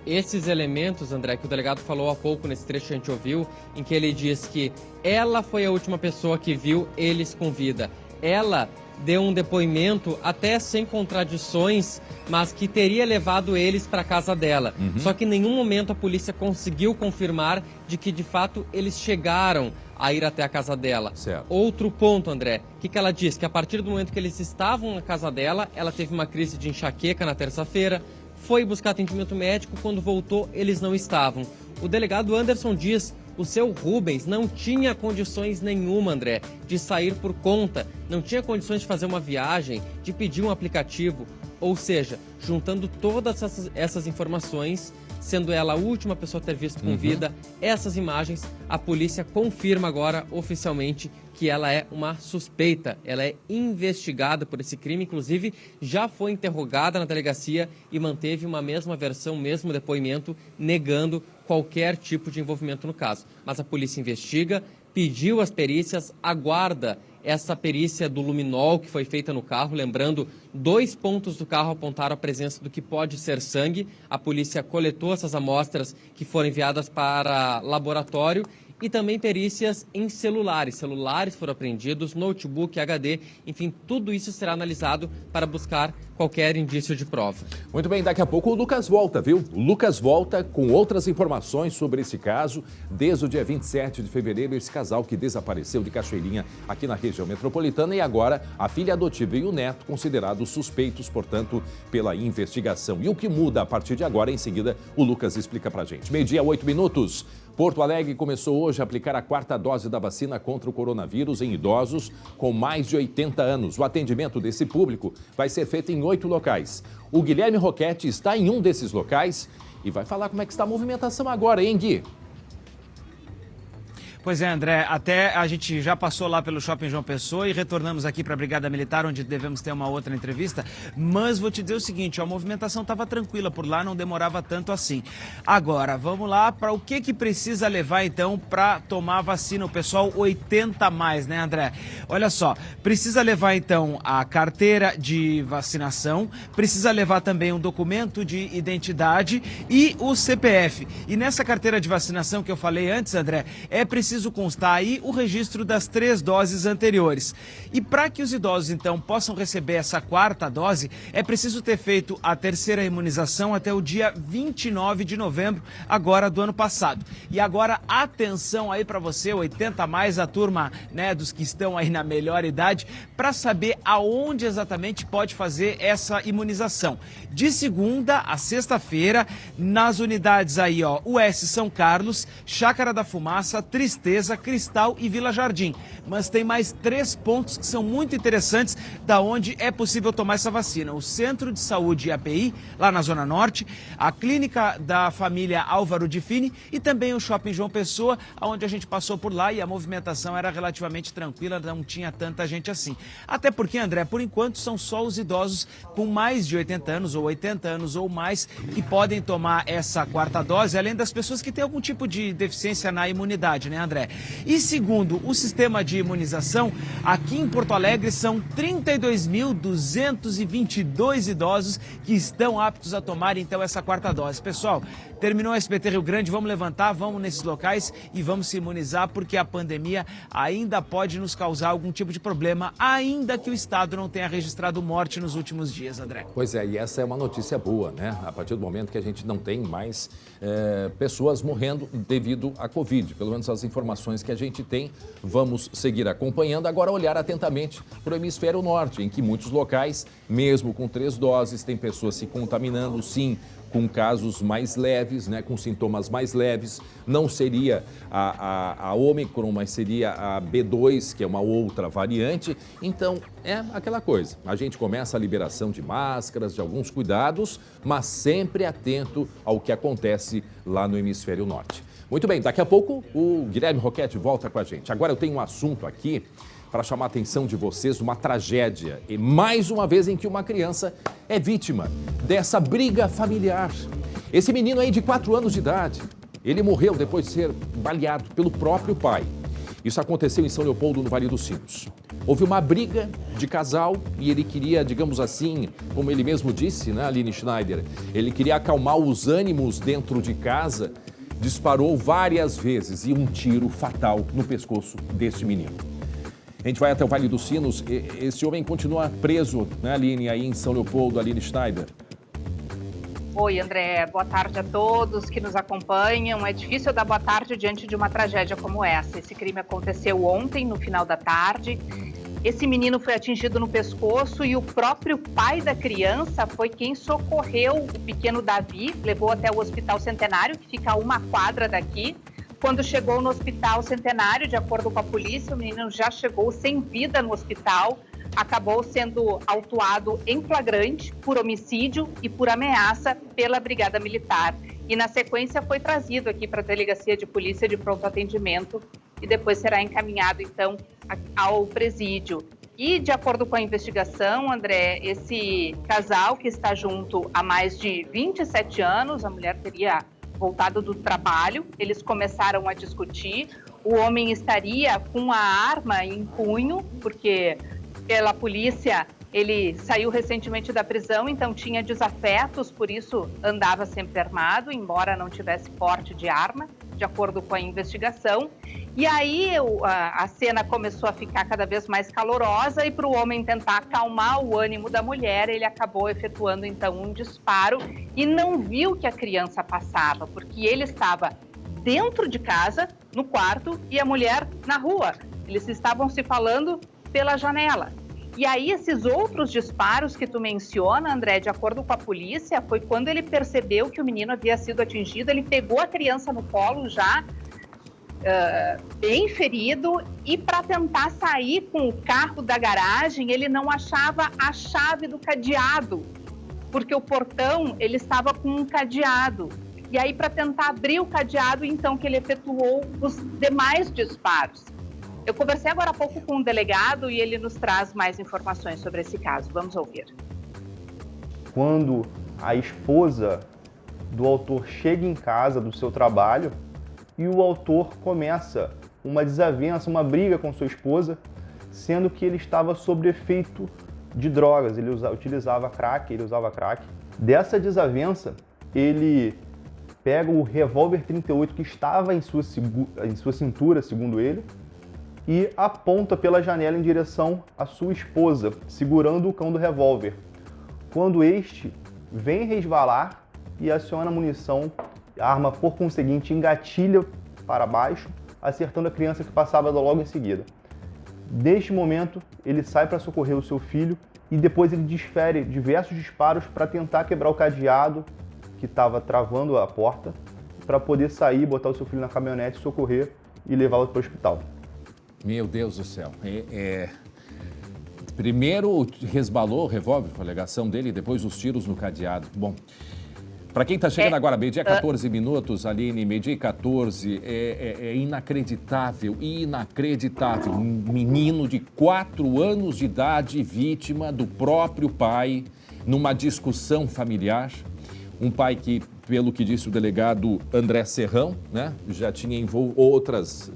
Esses elementos, André, que o delegado falou há pouco nesse trecho que a gente ouviu, em que ele diz que ela foi a última pessoa que viu eles com vida. Ela deu um depoimento até sem contradições, mas que teria levado eles para a casa dela. Só que em nenhum momento a polícia conseguiu confirmar de que, de fato, eles chegaram a ir até a casa dela. Certo. Outro ponto, André, o que ela diz? Que a partir do momento que eles estavam na casa dela, ela teve uma crise de enxaqueca na terça-feira, foi buscar atendimento médico, quando voltou, eles não estavam. O delegado Anderson diz: o seu Rubens não tinha condições nenhuma, André, de sair por conta, não tinha condições de fazer uma viagem, de pedir um aplicativo, ou seja, juntando todas essas informações, sendo ela a última pessoa a ter visto com vida essas imagens, a polícia confirma agora oficialmente que ela é uma suspeita, ela é investigada por esse crime, inclusive já foi interrogada na delegacia e manteve uma mesma versão, mesmo depoimento, negando qualquer tipo de envolvimento no caso. Mas a polícia investiga, pediu as perícias, aguarda essa perícia do luminol que foi feita no carro, lembrando, 2 pontos do carro apontaram a presença do que pode ser sangue. A polícia coletou essas amostras que foram enviadas para laboratório e também perícias em celulares. Celulares foram apreendidos, notebook, HD, enfim, tudo isso será analisado para buscar qualquer indício de prova. Muito bem, daqui a pouco o Lucas volta, viu? O Lucas volta com outras informações sobre esse caso. Desde o dia 27 de fevereiro, esse casal que desapareceu de Cachoeirinha aqui na região metropolitana, e agora a filha adotiva e o neto considerados suspeitos, portanto, pela investigação. E o que muda a partir de agora, em seguida, o Lucas explica pra gente. 12h, 8 minutos. Porto Alegre começou hoje a aplicar a 4ª dose da vacina contra o coronavírus em idosos com mais de 80 anos. O atendimento desse público vai ser feito em 8 locais. O Guilherme Roquete está em um desses locais e vai falar como é que está a movimentação agora, hein, Gui? Pois é, André, até a gente já passou lá pelo Shopping João Pessoa e retornamos aqui para a Brigada Militar, onde devemos ter uma outra entrevista, mas vou te dizer o seguinte, a movimentação estava tranquila por lá, não demorava tanto assim. Agora, vamos lá para o que precisa levar então para tomar a vacina, o pessoal 80 a mais, né, André? Olha só, precisa levar então a carteira de vacinação, precisa levar também um documento de identidade e o CPF. E nessa carteira de vacinação que eu falei antes, André, é preciso constar aí o registro das 3 doses anteriores. E para que os idosos, então, possam receber essa 4ª dose, é preciso ter feito a 3ª imunização até o dia 29 de novembro, agora do ano passado. E agora, atenção aí para você, 80 a mais, a turma, né, dos que estão aí na melhor idade, para saber aonde exatamente pode fazer essa imunização. De segunda a sexta-feira, nas unidades aí, ó, US São Carlos, Chácara da Fumaça, Tristão, Forteza, Cristal e Vila Jardim. Mas tem mais 3 pontos que são muito interessantes da onde é possível tomar essa vacina. O Centro de Saúde API, lá na Zona Norte, a Clínica da Família Álvaro de Fini e também o Shopping João Pessoa, onde a gente passou por lá e a movimentação era relativamente tranquila, não tinha tanta gente assim. Até porque, André, por enquanto são só os idosos com mais de 80 anos ou 80 anos ou mais que podem tomar essa 4ª dose, além das pessoas que têm algum tipo de deficiência na imunidade, né, André? E segundo o sistema de imunização, aqui em Porto Alegre são 32.222 idosos que estão aptos a tomar então essa 4ª dose. Pessoal, terminou o SBT Rio Grande, vamos levantar, vamos nesses locais e vamos se imunizar, porque a pandemia ainda pode nos causar algum tipo de problema, ainda que o Estado não tenha registrado morte nos últimos dias, André. Pois é, e essa é uma notícia boa, né? A partir do momento que a gente não tem mais pessoas morrendo devido à Covid, pelo menos as informações que a gente tem, vamos seguir acompanhando. Agora olhar atentamente para o hemisfério norte, em que muitos locais, mesmo com 3 doses, tem pessoas se contaminando, sim, com casos mais leves, né, com sintomas mais leves. Não seria a Ômicron, mas seria a B2, que é uma outra variante. Então, é aquela coisa. A gente começa a liberação de máscaras, de alguns cuidados, mas sempre atento ao que acontece lá no hemisfério norte. Muito bem, daqui a pouco o Guilherme Roquette volta com a gente. Agora eu tenho um assunto aqui para chamar a atenção de vocês, uma tragédia. E mais uma vez em que uma criança é vítima dessa briga familiar. Esse menino aí de 4 anos de idade, ele morreu depois de ser baleado pelo próprio pai. Isso aconteceu em São Leopoldo, no Vale dos Sinos. Houve uma briga de casal e ele queria, digamos assim, como ele mesmo disse, né, Aline Schneider, ele queria acalmar os ânimos dentro de casa, disparou várias vezes e um tiro fatal no pescoço deste menino. A gente vai até o Vale dos Sinos. Esse homem continua preso, né, Aline, aí em São Leopoldo, Aline Schneider. Oi, André. Boa tarde a todos que nos acompanham. É difícil dar boa tarde diante de uma tragédia como essa. Esse crime aconteceu ontem, no final da tarde. Esse menino foi atingido no pescoço e o próprio pai da criança foi quem socorreu o pequeno Davi, levou até o Hospital Centenário, que fica a 1 quadra daqui. Quando chegou no Hospital Centenário, de acordo com a polícia, o menino já chegou sem vida no hospital, acabou sendo autuado em flagrante por homicídio e por ameaça pela Brigada Militar. E na sequência foi trazido aqui para a Delegacia de Polícia de Pronto Atendimento e depois será encaminhado então ao presídio. E de acordo com a investigação, André, esse casal que está junto há mais de 27 anos, a mulher teria voltado do trabalho, eles começaram a discutir, o homem estaria com a arma em punho, porque pela polícia ele saiu recentemente da prisão, então tinha desafetos, por isso andava sempre armado, embora não tivesse porte de arma, de acordo com a investigação. E aí a cena começou a ficar cada vez mais calorosa e para o homem tentar acalmar o ânimo da mulher, ele acabou efetuando então um disparo e não viu que a criança passava, porque ele estava dentro de casa, no quarto, e a mulher na rua. Eles estavam se falando pela janela. E aí esses outros disparos que tu menciona, André, de acordo com a polícia, foi quando ele percebeu que o menino havia sido atingido, ele pegou a criança no colo já, bem ferido, e para tentar sair com o carro da garagem, ele não achava a chave do cadeado, porque o portão ele estava com um cadeado. E aí para tentar abrir o cadeado, então que ele efetuou os demais disparos. Eu conversei agora há pouco com um delegado e ele nos traz mais informações sobre esse caso. Vamos ouvir. Quando a esposa do autor chega em casa do seu trabalho e o autor começa uma desavença, uma briga com sua esposa, sendo que ele estava sob efeito de drogas, ele utilizava crack, ele usava crack. Dessa desavença, ele pega o revólver 38 que estava em sua cintura, segundo ele, e aponta pela janela em direção à sua esposa, segurando o cão do revólver. Quando este vem resvalar e aciona a munição, a arma, por conseguinte, engatilha para baixo, acertando a criança que passava logo em seguida. Neste momento, ele sai para socorrer o seu filho e depois ele desfere diversos disparos para tentar quebrar o cadeado que estava travando a porta, para poder sair, botar o seu filho na caminhonete, socorrer e levá-lo para o hospital. Meu Deus do céu. Primeiro resbalou o revólver com a alegação dele e depois os tiros no cadeado. Bom, para quem está chegando agora, meio-dia 14 minutos, Aline, meio-dia 14, é inacreditável, inacreditável. Um menino de 4 anos de idade, vítima do próprio pai, numa discussão familiar. Um pai que, pelo que disse o delegado André Serrão, né, já tinha outros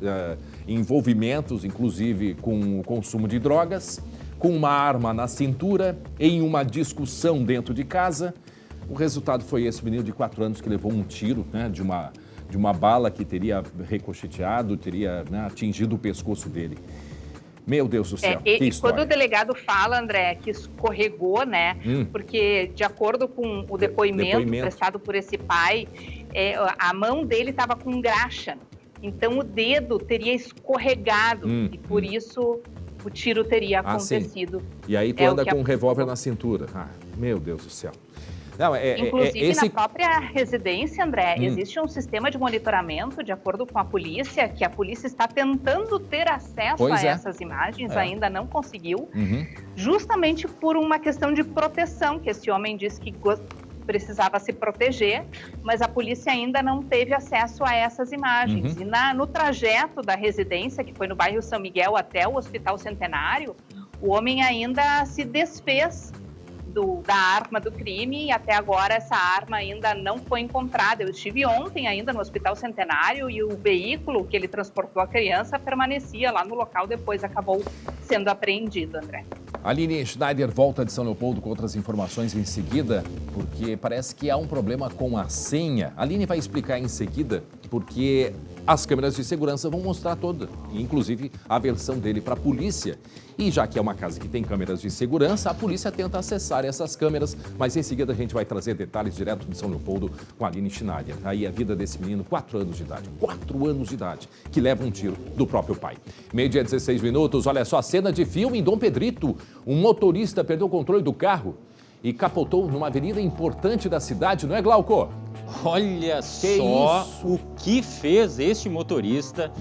envolvimentos, inclusive com o consumo de drogas, com uma arma na cintura, em uma discussão dentro de casa. O resultado foi esse menino de 4 anos que levou um tiro, né, de uma bala que teria ricocheteado, teria, né, atingido o pescoço dele. Meu Deus do céu, que história. Quando o delegado fala, André, que escorregou, né? Porque, de acordo com o depoimento prestado por esse pai, a mão dele estava com graxa. Então, o dedo teria escorregado e, por isso, o tiro teria acontecido. E aí tu anda com um revólver na cintura. Meu Deus do céu. Não, Inclusive, na própria residência, André, existe um sistema de monitoramento, de acordo com a polícia, que a polícia está tentando ter acesso a essas imagens, ainda não conseguiu, justamente por uma questão de proteção, que esse homem disse que precisava se proteger, mas a polícia ainda não teve acesso a essas imagens. E no trajeto da residência, que foi no bairro São Miguel até o Hospital Centenário, o homem ainda se desfez da arma do crime e até agora essa arma ainda não foi encontrada. Eu estive ontem ainda no Hospital Centenário e o veículo que ele transportou a criança permanecia lá no local, depois acabou sendo apreendido, André. Aline Schneider volta de São Leopoldo com outras informações em seguida, porque parece que há um problema com a senha. A Aline vai explicar em seguida, porque as câmeras de segurança vão mostrar toda, inclusive a versão dele para a polícia. E já que é uma casa que tem câmeras de segurança, a polícia tenta acessar essas câmeras, mas em seguida a gente vai trazer detalhes direto de São Leopoldo com a Aline Schneider. Aí a vida desse menino, 4 anos de idade, 4 anos de idade, que leva um tiro do próprio pai. Meio-dia 16 minutos, olha só, cena de filme em Dom Pedrito. Um motorista perdeu o controle do carro e capotou numa avenida importante da cidade, não é, Glauco? Olha só o que fez este motorista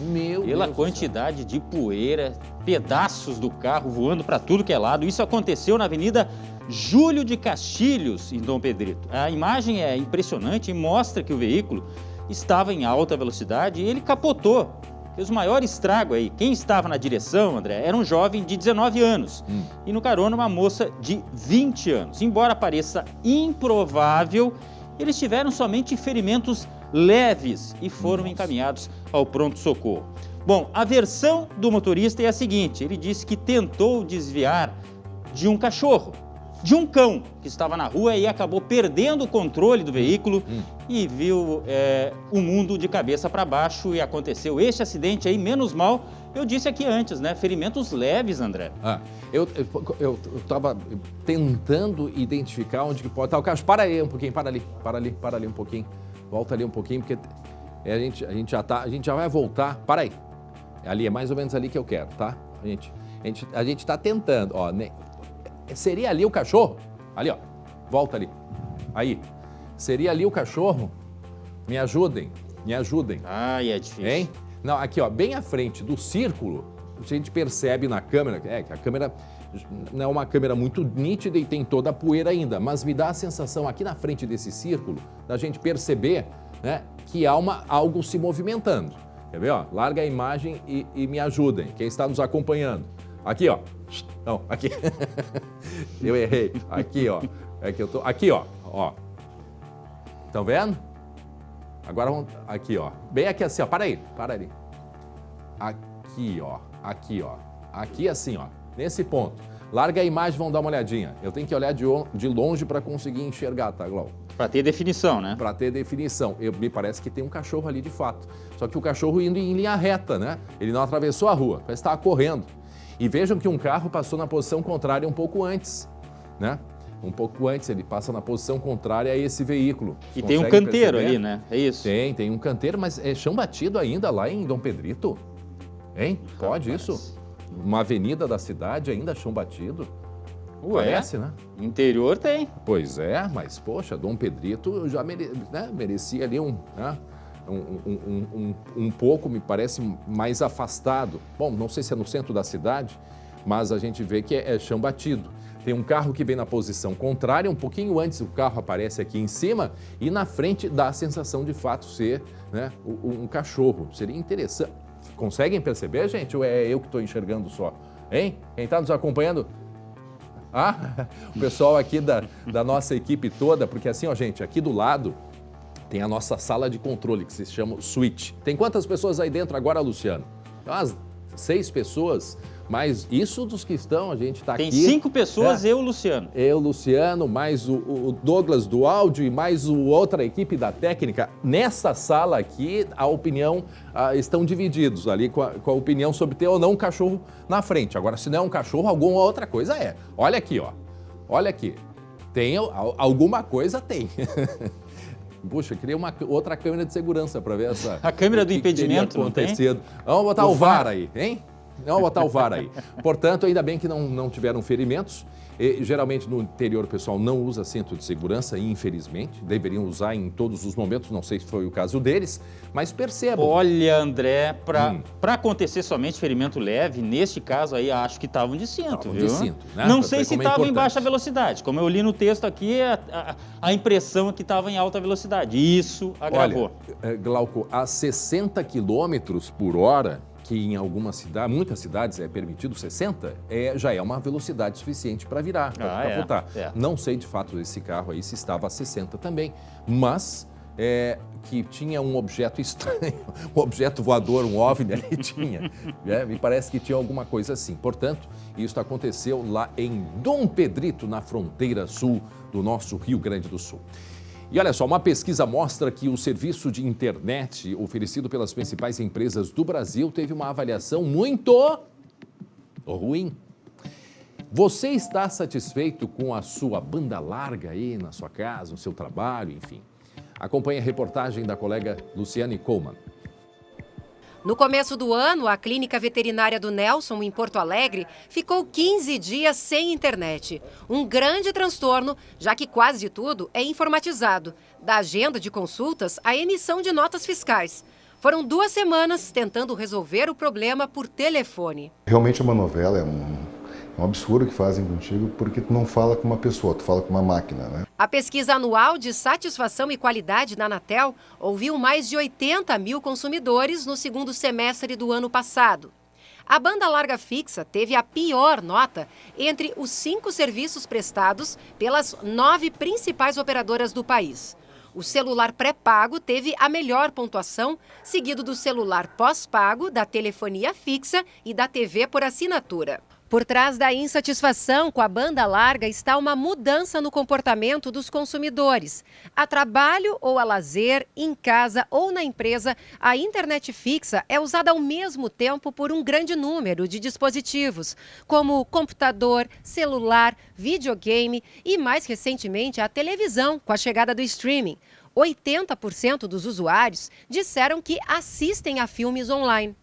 pela quantidade de poeira, pedaços do carro voando para tudo que é lado. Isso aconteceu na Avenida Júlio de Castilhos, em Dom Pedrito. A imagem é impressionante e mostra que o veículo estava em alta velocidade e ele capotou. Fez o maior estrago aí. Quem estava na direção, André, era um jovem de 19 anos e no carona uma moça de 20 anos. Embora pareça improvável, eles tiveram somente ferimentos leves e foram encaminhados ao pronto-socorro. Bom, a versão do motorista é a seguinte, ele disse que tentou desviar de um cachorro, de um cão que estava na rua e acabou perdendo o controle do veículo e viu o mundo de cabeça para baixo e aconteceu este acidente aí, menos mal, eu disse aqui antes, né? Ferimentos leves, André. Eu estava tentando identificar onde que pode estar o carro. Para aí um pouquinho, para ali um pouquinho. Volta ali um pouquinho, porque a gente já vai voltar. Para aí. Ali, é mais ou menos ali que eu quero, tá? A gente está tentando, ó. Né? Seria ali o cachorro? Ali, ó. Volta ali. Aí. Seria ali o cachorro? Me ajudem. Ai, é difícil. Hein? Não, aqui, ó, bem à frente do círculo, a gente percebe na câmera, que a câmera não é uma câmera muito nítida e tem toda a poeira ainda, mas me dá a sensação aqui na frente desse círculo, da gente perceber, né, que há algo se movimentando. Quer ver, ó? Larga a imagem e me ajudem, quem está nos acompanhando. Aqui, ó. Não, aqui. Eu errei. Aqui, ó. Aqui, ó. Estão vendo? Agora vamos... Aqui, ó. Bem aqui assim, ó. Para ali. Aqui, ó. Aqui assim, ó. Nesse ponto. Larga a imagem e vão dar uma olhadinha. Eu tenho que olhar de longe para conseguir enxergar, tá, Glau? Para ter definição, né? Para ter definição. Me parece que tem um cachorro ali de fato. Só que o cachorro indo em linha reta, né? Ele não atravessou a rua. Parece que estava correndo. E vejam que um carro passou na posição contrária um pouco antes, né? Um pouco antes, ele passa na posição contrária a esse veículo. E tem um canteiro ali, né? É isso? Tem um canteiro, mas é chão batido ainda lá em Dom Pedrito. Hein? Pode isso? Uma avenida da cidade ainda chão batido? Parece, né? Interior tem. Pois é, mas poxa, Dom Pedrito já merecia ali um pouco, me parece, mais afastado. Bom, não sei se é no centro da cidade, mas a gente vê que é chão batido. Tem um carro que vem na posição contrária, um pouquinho antes o carro aparece aqui em cima e na frente dá a sensação de fato ser, né, um cachorro. Seria interessante. Conseguem perceber, gente? Ou é eu que estou enxergando só? Hein? Quem está nos acompanhando? Ah, o pessoal aqui da nossa equipe toda, porque assim, ó, gente, aqui do lado tem a nossa sala de controle, que se chama suíte. Tem quantas pessoas aí dentro agora, Luciano? Umas 6 pessoas. Mas isso dos que estão, a gente está aqui... Tem 5 pessoas, eu, Luciano. Eu, Luciano, mais o Douglas do áudio e mais outra equipe da técnica. Nessa sala aqui, a opinião, estão divididos ali com a opinião sobre ter ou não um cachorro na frente. Agora, se não é um cachorro, alguma outra coisa é. Olha aqui, ó. Olha aqui. Tem alguma coisa, tem. Puxa, queria uma outra câmera de segurança para ver essa... A câmera do impedimento, não tem? Vamos botar o VAR aí, hein? Não, botar o VAR aí. Portanto, ainda bem que não tiveram ferimentos. E, geralmente no interior o pessoal não usa cinto de segurança, infelizmente. Deveriam usar em todos os momentos, não sei se foi o caso deles, mas percebam. Olha, André, para acontecer somente ferimento leve, neste caso aí acho que estavam de cinto, viu? De cinto, né? Não sei se estavam em baixa velocidade. Como eu li no texto aqui, a impressão é que estava em alta velocidade. Isso agravou. Olha, Glauco, a 60 km por hora, que em algumas cidades, muitas cidades é permitido 60, já é uma velocidade suficiente para virar, para voltar. Não sei de fato esse carro aí se estava a 60 também, mas que tinha um objeto estranho, um objeto voador, um OVNI ali tinha. Me parece que tinha alguma coisa assim. Portanto, isso aconteceu lá em Dom Pedrito, na fronteira sul do nosso Rio Grande do Sul. E olha só, uma pesquisa mostra que o serviço de internet oferecido pelas principais empresas do Brasil teve uma avaliação muito ruim. Você está satisfeito com a sua banda larga aí na sua casa, no seu trabalho, enfim? Acompanhe a reportagem da colega Luciane Coleman. No começo do ano, a clínica veterinária do Nelson, em Porto Alegre, ficou 15 dias sem internet. Um grande transtorno, já que quase tudo é informatizado, da agenda de consultas à emissão de notas fiscais. Foram 2 semanas tentando resolver o problema por telefone. Realmente é uma novela, é um absurdo que fazem contigo, porque tu não fala com uma pessoa, tu fala com uma máquina, né? A pesquisa anual de satisfação e qualidade da Anatel ouviu mais de 80 mil consumidores no segundo semestre do ano passado. A banda larga fixa teve a pior nota entre os 5 serviços prestados pelas 9 principais operadoras do país. O celular pré-pago teve a melhor pontuação, seguido do celular pós-pago, da telefonia fixa e da TV por assinatura. Por trás da insatisfação com a banda larga está uma mudança no comportamento dos consumidores. A trabalho ou a lazer, em casa ou na empresa, a internet fixa é usada ao mesmo tempo por um grande número de dispositivos, como computador, celular, videogame e, mais recentemente, a televisão, com a chegada do streaming. 80% dos usuários disseram que assistem a filmes online.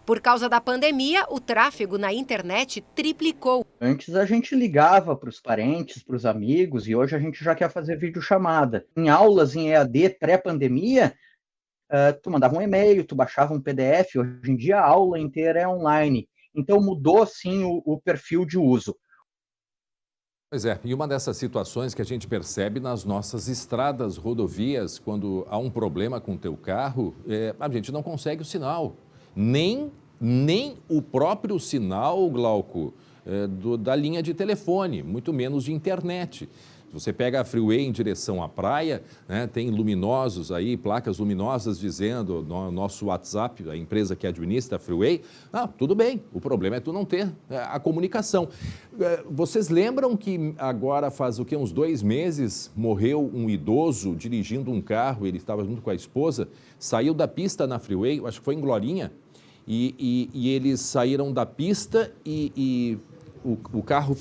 Por causa da pandemia, o tráfego na internet triplicou. Antes a gente ligava para os parentes, para os amigos, e hoje a gente já quer fazer videochamada. Em aulas em EAD pré-pandemia, tu mandava um e-mail, tu baixava um PDF, hoje em dia a aula inteira é online. Então mudou sim o perfil de uso. Pois é, e uma dessas situações que a gente percebe nas nossas estradas, rodovias, quando há um problema com o teu carro, a gente não consegue o sinal. Nem o próprio sinal, Glauco, da linha de telefone, muito menos de internet. Você pega a freeway em direção à praia, né, tem luminosos aí, placas luminosas dizendo no nosso WhatsApp, a empresa que administra a freeway, tudo bem, o problema é tu não ter a comunicação. Vocês lembram que agora faz uns 2 meses morreu um idoso dirigindo um carro, ele estava junto com a esposa, saiu da pista na freeway, acho que foi em Glorinha, e eles saíram da pista e o carro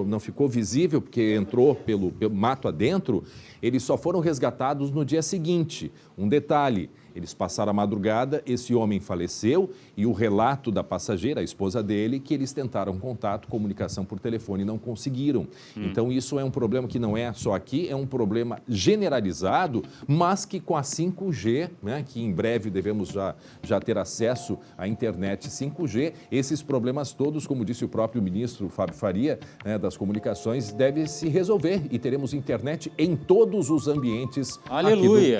não ficou visível porque entrou pelo mato adentro. Eles só foram resgatados no dia seguinte. Um detalhe, Eles passaram a madrugada, esse homem faleceu e o relato da passageira, a esposa dele, que eles tentaram contato, comunicação por telefone e não conseguiram. Então isso é um problema que não é só aqui, é um problema generalizado, mas que com a 5G, né, que em breve devemos já ter acesso à internet 5G, esses problemas todos, como disse o próprio ministro Fábio Faria, né, das comunicações, devem se resolver e teremos internet em todos os ambientes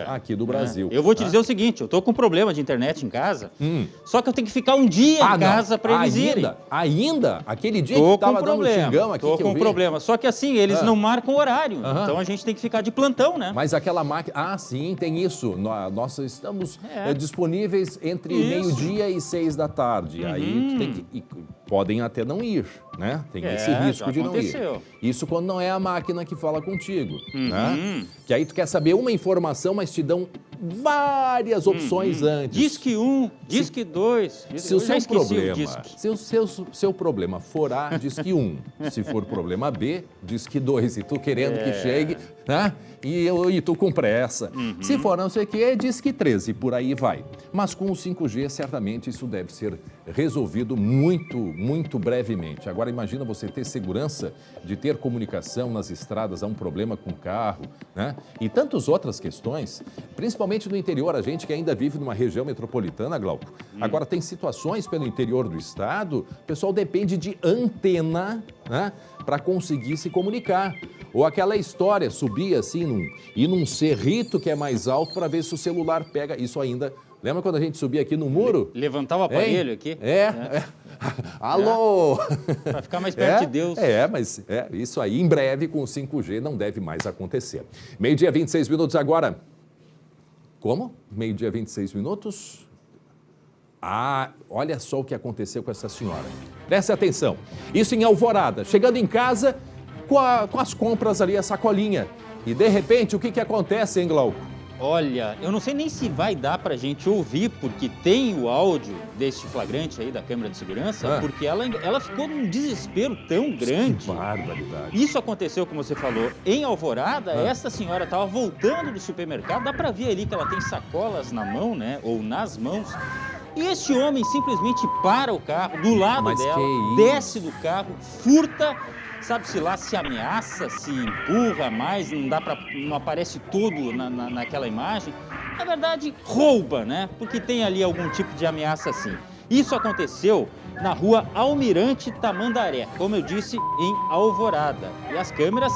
aqui do Brasil. Eu vou te dizer o seguinte, eu tô com problema de internet em casa, só que eu tenho que ficar um dia em casa para eles irem. Ainda? Aquele dia que tava dando um xingão aqui Tô com problema. Só que assim, eles não marcam horário, então a gente tem que ficar de plantão, né? Mas aquela máquina... Ah, sim, tem isso. Nós estamos disponíveis entre meio-dia e 6 da tarde. Aí tem que... podem até não ir, né? Tem esse risco de não ir. Isso quando não é a máquina que fala contigo, né? Que aí tu quer saber uma informação, mas te dão várias opções antes. Disque 1, Disque 2. Se o seu problema for A, Disque 1. Se for problema B, Disque 2. E tu querendo que chegue, né? E tu com pressa. Se for não sei o que, Disque 13. E por aí vai. Mas com o 5G, certamente isso deve ser resolvido muito brevemente. Agora imagina você ter segurança de ter comunicação nas estradas, há um problema com o carro, né? E tantas outras questões, principalmente no interior, a gente que ainda vive numa região metropolitana, Glauco. Agora tem situações pelo interior do estado, o pessoal depende de antena, né, para conseguir se comunicar. Ou aquela história, subir assim num cerrito que é mais alto para ver se o celular pega. Isso ainda... Lembra quando a gente subia aqui no muro? Levantar o aparelho aqui? Alô! Para ficar mais perto de Deus. Mas isso aí, em breve, com o 5G, não deve mais acontecer. Meio-dia, 26 minutos agora. Como? Meio-dia, 26 minutos? Olha só o que aconteceu com essa senhora. Preste atenção. Isso em Alvorada. Chegando em casa, com as compras ali, a sacolinha. E, de repente, o que acontece, hein, Glauco? Olha, eu não sei nem se vai dar pra gente ouvir, porque tem o áudio deste flagrante aí da câmera de segurança, porque ela ficou num desespero tão grande. Que barbaridade. Isso aconteceu, como você falou, em Alvorada. Essa senhora estava voltando do supermercado, dá pra ver ali que ela tem sacolas na mão, né, ou nas mãos. E este homem simplesmente para o carro do lado dela, desce do carro, furta... Sabe-se lá se ameaça, se empurra mais, não aparece tudo naquela imagem. Na verdade, rouba, né? Porque tem ali algum tipo de ameaça assim. Isso aconteceu na rua Almirante Tamandaré, como eu disse, em Alvorada. E as câmeras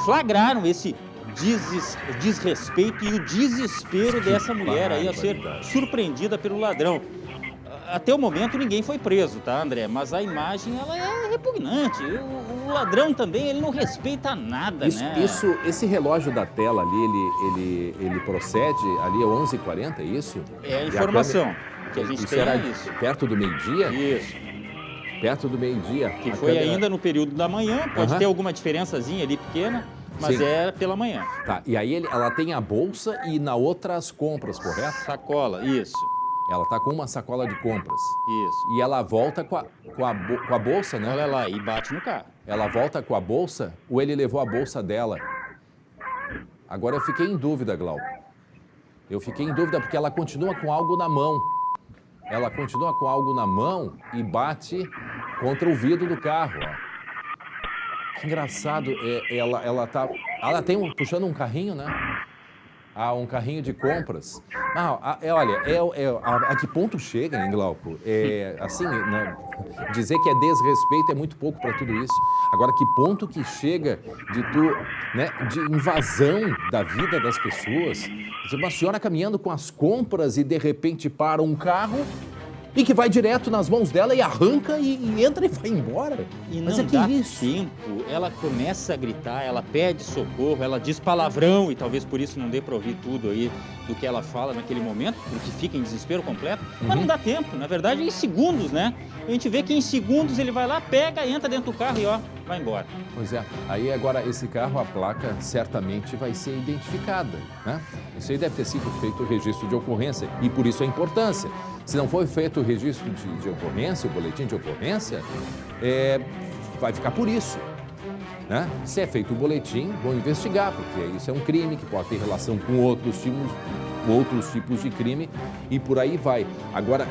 flagraram esse desrespeito e o desespero dessa mulher aí ao ser surpreendida pelo ladrão. Até o momento ninguém foi preso, tá, André? Mas a imagem, ela é repugnante. O ladrão também, ele não respeita nada, né? Esse relógio da tela ali, ele procede ali é 11h40, é isso? É a informação que a gente tem, era isso. Perto do meio-dia? Isso. Perto do meio-dia. Que foi ainda no período da manhã, pode ter alguma diferençazinha ali pequena, mas é pela manhã. Tá, e aí ela tem a bolsa e na outra as compras, correto? Sacola, isso. Ela tá com uma sacola de compras. Isso. E ela volta com a bolsa, né? Olha lá, e bate no carro. Ela volta com a bolsa ou ele levou a bolsa dela? Agora eu fiquei em dúvida, Glauco. Eu fiquei em dúvida porque ela continua com algo na mão. Ela continua com algo na mão e bate contra o vidro do carro, ó. Que engraçado. Ela tem puxando um carrinho, né? Um carrinho de compras. Olha, a que ponto chega, hein, Glauco? Assim, né, dizer que é desrespeito é muito pouco para tudo isso. Agora, que ponto que chega de invasão da vida das pessoas? Uma senhora caminhando com as compras e, de repente, para um carro e que vai direto nas mãos dela e arranca e entra e vai embora. E não dá tempo, ela começa a gritar, ela pede socorro, ela diz palavrão e talvez por isso não dê para ouvir tudo aí do que ela fala naquele momento, porque fica em desespero completo, mas não dá tempo, na verdade em segundos, né? A gente vê que em segundos ele vai lá, pega, entra dentro do carro e vai embora. Pois é, aí agora esse carro, a placa certamente vai ser identificada, né? Isso aí deve ter sido feito o registro de ocorrência e por isso a importância. Se não foi feito o registro de ocorrência, o boletim de ocorrência, vai ficar por isso, né? Se é feito o boletim, vão investigar, porque isso é um crime que pode ter relação com outros outros tipos de crime e por aí vai. Agora,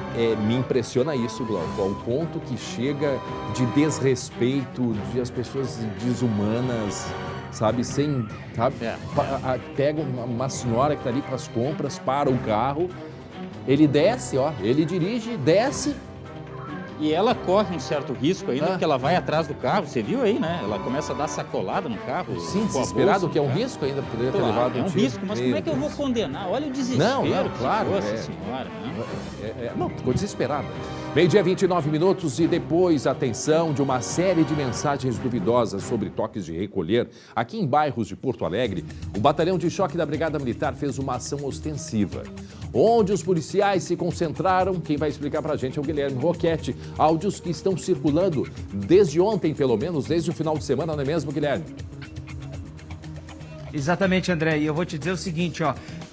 me impressiona isso, Glauco, ao ponto que chega de desrespeito, de as pessoas desumanas, sabe, pega uma senhora que está ali para as compras, para o carro, ele desce, ele dirige, desce. E ela corre um certo risco ainda, porque ela vai atrás do carro, você viu aí, né? Ela começa a dar sacolada no carro. Sim, desesperado, que é um risco ainda, poderia ter levado um tiro. É um risco, mas como é que eu vou condenar? Olha o desespero claro, essa senhora, né? Não, ficou desesperada. Meio-dia, 29 minutos, e depois, atenção, de uma série de mensagens duvidosas sobre toques de recolher, aqui em bairros de Porto Alegre, o Batalhão de Choque da Brigada Militar fez uma ação ostensiva. Onde os policiais se concentraram, quem vai explicar pra gente é o Guilherme Roquete. Áudios que estão circulando desde ontem, pelo menos, desde o final de semana, não é mesmo, Guilherme? Exatamente, André, e eu vou te dizer o seguinte,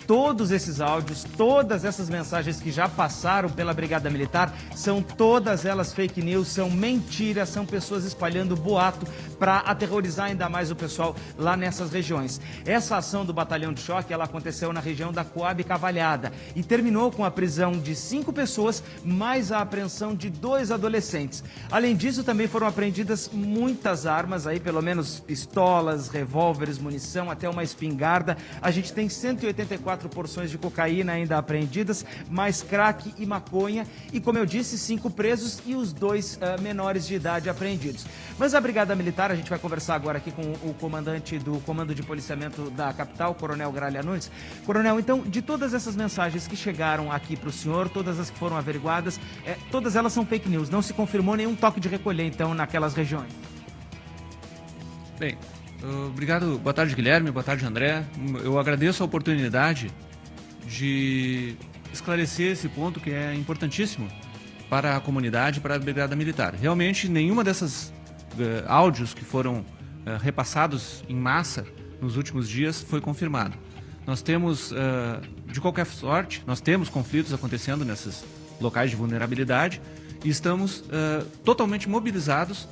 todos esses áudios, todas essas mensagens que já passaram pela Brigada Militar, são todas elas fake news, são mentiras, são pessoas espalhando boato para aterrorizar ainda mais o pessoal lá nessas regiões. Essa ação do Batalhão de Choque, ela aconteceu na região da Coab Cavalhada e terminou com a prisão de 5 pessoas, mais a apreensão de 2 adolescentes. Além disso, também foram apreendidas muitas armas, aí pelo menos pistolas, revólveres, munição, até uma espingarda. A gente tem 184 porções de cocaína ainda apreendidas, mais crack e maconha e, como eu disse, 5 presos e os 2 menores de idade apreendidos. Mas a Brigada Militar, a gente vai conversar agora aqui com o comandante do Comando de Policiamento da capital, Coronel Gralha Nunes. Coronel, então, de todas essas mensagens que chegaram aqui para o senhor, todas as que foram averiguadas, todas elas são fake news, não se confirmou nenhum toque de recolher, então, naquelas regiões? Bem, obrigado, boa tarde, Guilherme, boa tarde, André. Eu agradeço a oportunidade de esclarecer esse ponto que é importantíssimo para a comunidade, para a Brigada Militar. Realmente, nenhuma dessas áudios que foram repassados em massa nos últimos dias foi confirmado. Nós temos, de qualquer sorte, nós temos conflitos acontecendo nesses locais de vulnerabilidade e estamos totalmente mobilizados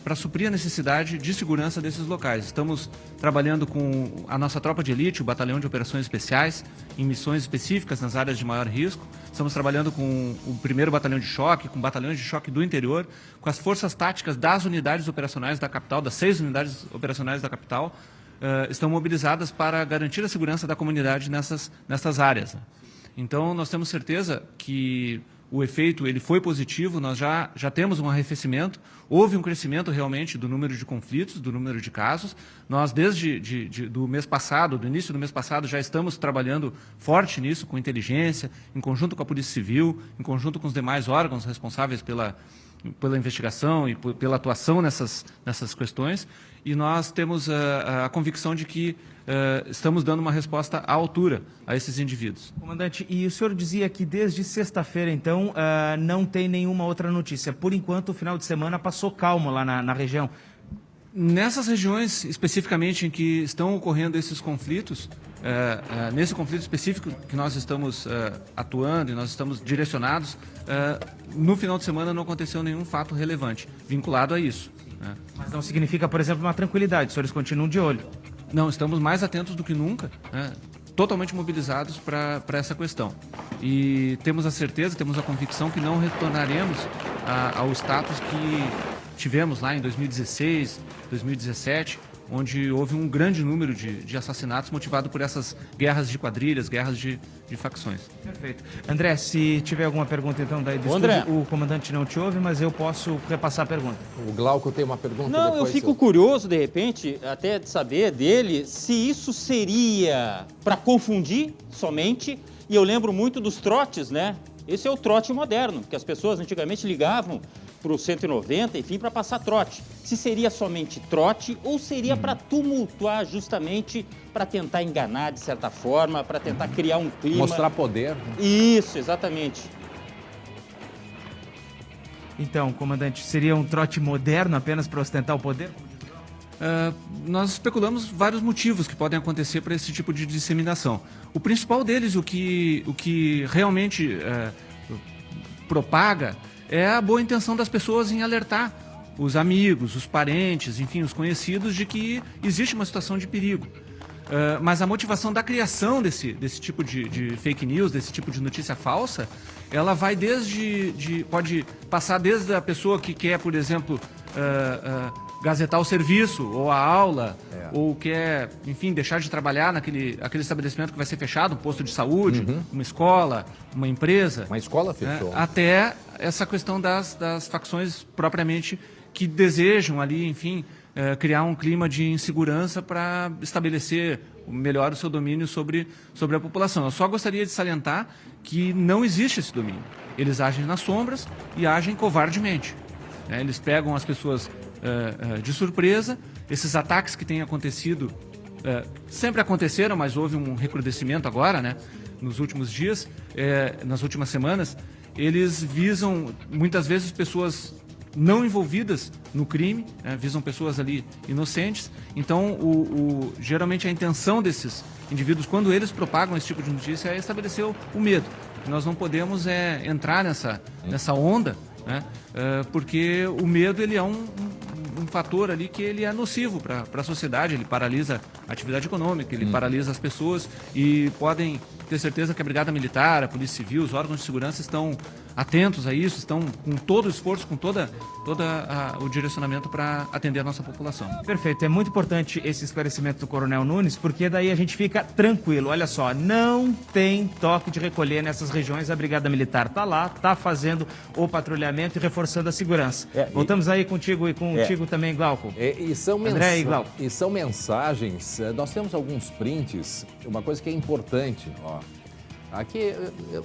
para suprir a necessidade de segurança desses locais. Estamos trabalhando com a nossa tropa de elite, o Batalhão de Operações Especiais, em missões específicas nas áreas de maior risco. Estamos trabalhando com o 1º Batalhão de Choque, com batalhões de choque do interior, com as forças táticas das unidades operacionais da capital, das 6 unidades operacionais da capital, estão mobilizadas para garantir a segurança da comunidade nessas áreas. Então, nós temos certeza que o efeito ele foi positivo, nós já temos um arrefecimento, houve um crescimento realmente do número de conflitos, do número de casos. Nós, desde do mês passado, do início do mês passado, já estamos trabalhando forte nisso, com inteligência, em conjunto com a Polícia Civil, em conjunto com os demais órgãos responsáveis pela investigação e pela atuação nessas questões. E nós temos a convicção de que estamos dando uma resposta à altura a esses indivíduos. Comandante, e o senhor dizia que desde sexta-feira, então, não tem nenhuma outra notícia. Por enquanto, o final de semana passou calmo lá na região. Nessas regiões, especificamente, em que estão ocorrendo esses conflitos, nesse conflito específico que nós estamos atuando e nós estamos direcionados, no final de semana não aconteceu nenhum fato relevante vinculado a isso. Mas não significa, por exemplo, uma tranquilidade, os senhores continuam de olho? Não, estamos mais atentos do que nunca, totalmente mobilizados para essa questão. E temos a certeza, temos a convicção que não retornaremos ao status que tivemos lá em 2016, 2017, onde houve um grande número de assassinatos motivado por essas guerras de quadrilhas, guerras de facções. Perfeito. André, se tiver alguma pergunta, então, daí do estúdio, o comandante não te ouve, mas eu posso repassar a pergunta. O Glauco tem uma pergunta. Não, eu fico curioso, de repente, até de saber dele, se isso seria para confundir somente, e eu lembro muito dos trotes, né? Esse é o trote moderno, que as pessoas antigamente ligavam para o 190, enfim, para passar trote. Se seria somente trote ou seria para tumultuar, justamente para tentar enganar de certa forma, para tentar criar um clima... Mostrar poder. Isso, exatamente. Então, comandante, seria um trote moderno apenas para ostentar o poder? Nós especulamos vários motivos que podem acontecer para esse tipo de disseminação. O principal deles, o que realmente propaga, é a boa intenção das pessoas em alertar os amigos, os parentes, enfim, os conhecidos de que existe uma situação de perigo. Mas a motivação da criação desse tipo de fake news, desse tipo de notícia falsa, ela vai pode passar desde a pessoa que quer, por exemplo, gazetar o serviço ou a aula, ou quer, enfim, deixar de trabalhar naquele estabelecimento que vai ser fechado, um posto de saúde, uma escola, uma empresa. Uma escola fechou. Até essa questão das facções propriamente que desejam ali, enfim, criar um clima de insegurança para estabelecer melhor o seu domínio sobre a população. Eu só gostaria de salientar que não existe esse domínio. Eles agem nas sombras e agem covardemente. Eles pegam as pessoas de surpresa. Esses ataques que têm acontecido sempre aconteceram, mas houve um recrudescimento agora, né, nos últimos dias, nas últimas semanas. Eles visam muitas vezes pessoas não envolvidas no crime, visam pessoas ali inocentes. Então, geralmente a intenção desses indivíduos, quando eles propagam esse tipo de notícia, é estabelecer o medo. Nós não podemos entrar nessa onda, né? Porque o medo ele é um fator ali que ele é nocivo para a sociedade. Ele paralisa a atividade econômica, ele paralisa as pessoas, e podem ter certeza que a Brigada Militar, a Polícia Civil, os órgãos de segurança estão atentos a isso, estão com todo o esforço, com todo o direcionamento para atender a nossa população. Perfeito, é muito importante esse esclarecimento do Coronel Nunes, porque daí a gente fica tranquilo. Olha só, não tem toque de recolher nessas regiões, a Brigada Militar está lá, está fazendo o patrulhamento e reforçando a segurança. Voltamos aí contigo e contigo também, Glauco. André e Glauco. E são mensagens, nós temos alguns prints, uma coisa que é importante, ó. Aqui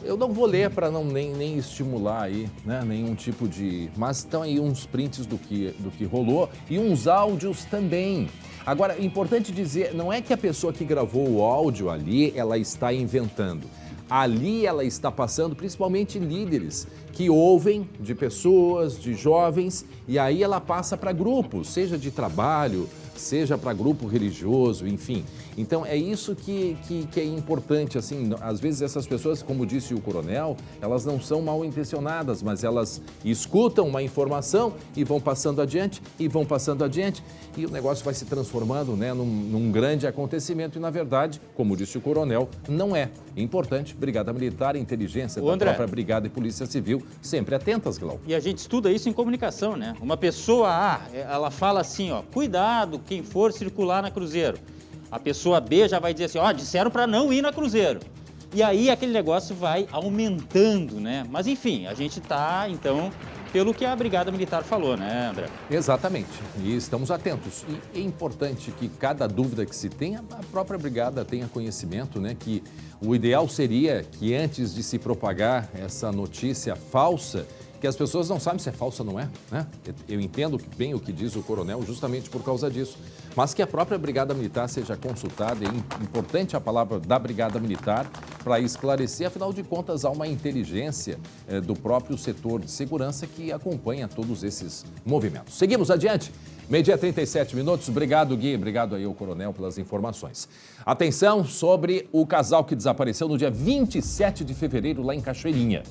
eu não vou ler para não nem estimular aí, né, nenhum tipo de... Mas estão aí uns prints do que rolou e uns áudios também. Agora, é importante dizer, não é que a pessoa que gravou o áudio ali, ela está inventando. Ali ela está passando, principalmente líderes que ouvem de pessoas, de jovens, e aí ela passa para grupos, seja de trabalho, seja para grupo religioso, enfim. Então é isso que é importante, assim, às vezes essas pessoas, como disse o coronel, elas não são mal intencionadas, mas elas escutam uma informação e vão passando adiante, e o negócio vai se transformando, né, num grande acontecimento, e na verdade, como disse o coronel, não é. Importante, Brigada Militar, inteligência da própria Brigada e Polícia Civil, sempre atentas, Glauco. E a gente estuda isso em comunicação, né? Uma pessoa A, ela fala assim, ó, cuidado quem for circular na Cruzeiro. A pessoa B já vai dizer assim, ó, disseram para não ir na Cruzeiro. E aí aquele negócio vai aumentando, né? Mas enfim, a gente tá, então, pelo que a Brigada Militar falou, né, André? Exatamente, e estamos atentos. E é importante que cada dúvida que se tenha, a própria Brigada tenha conhecimento, né? Que o ideal seria que antes de se propagar essa notícia falsa, que as pessoas não sabem se é falsa ou não é, né? Eu entendo bem o que diz o coronel justamente por causa disso, mas que a própria Brigada Militar seja consultada. É importante a palavra da Brigada Militar para esclarecer, afinal de contas há uma inteligência do próprio setor de segurança que acompanha todos esses movimentos. Seguimos adiante. Meio-dia, 37 minutos. Obrigado, Gui. Obrigado aí ao coronel pelas informações. Atenção sobre o casal que desapareceu no dia 27 de fevereiro lá em Cachoeirinha.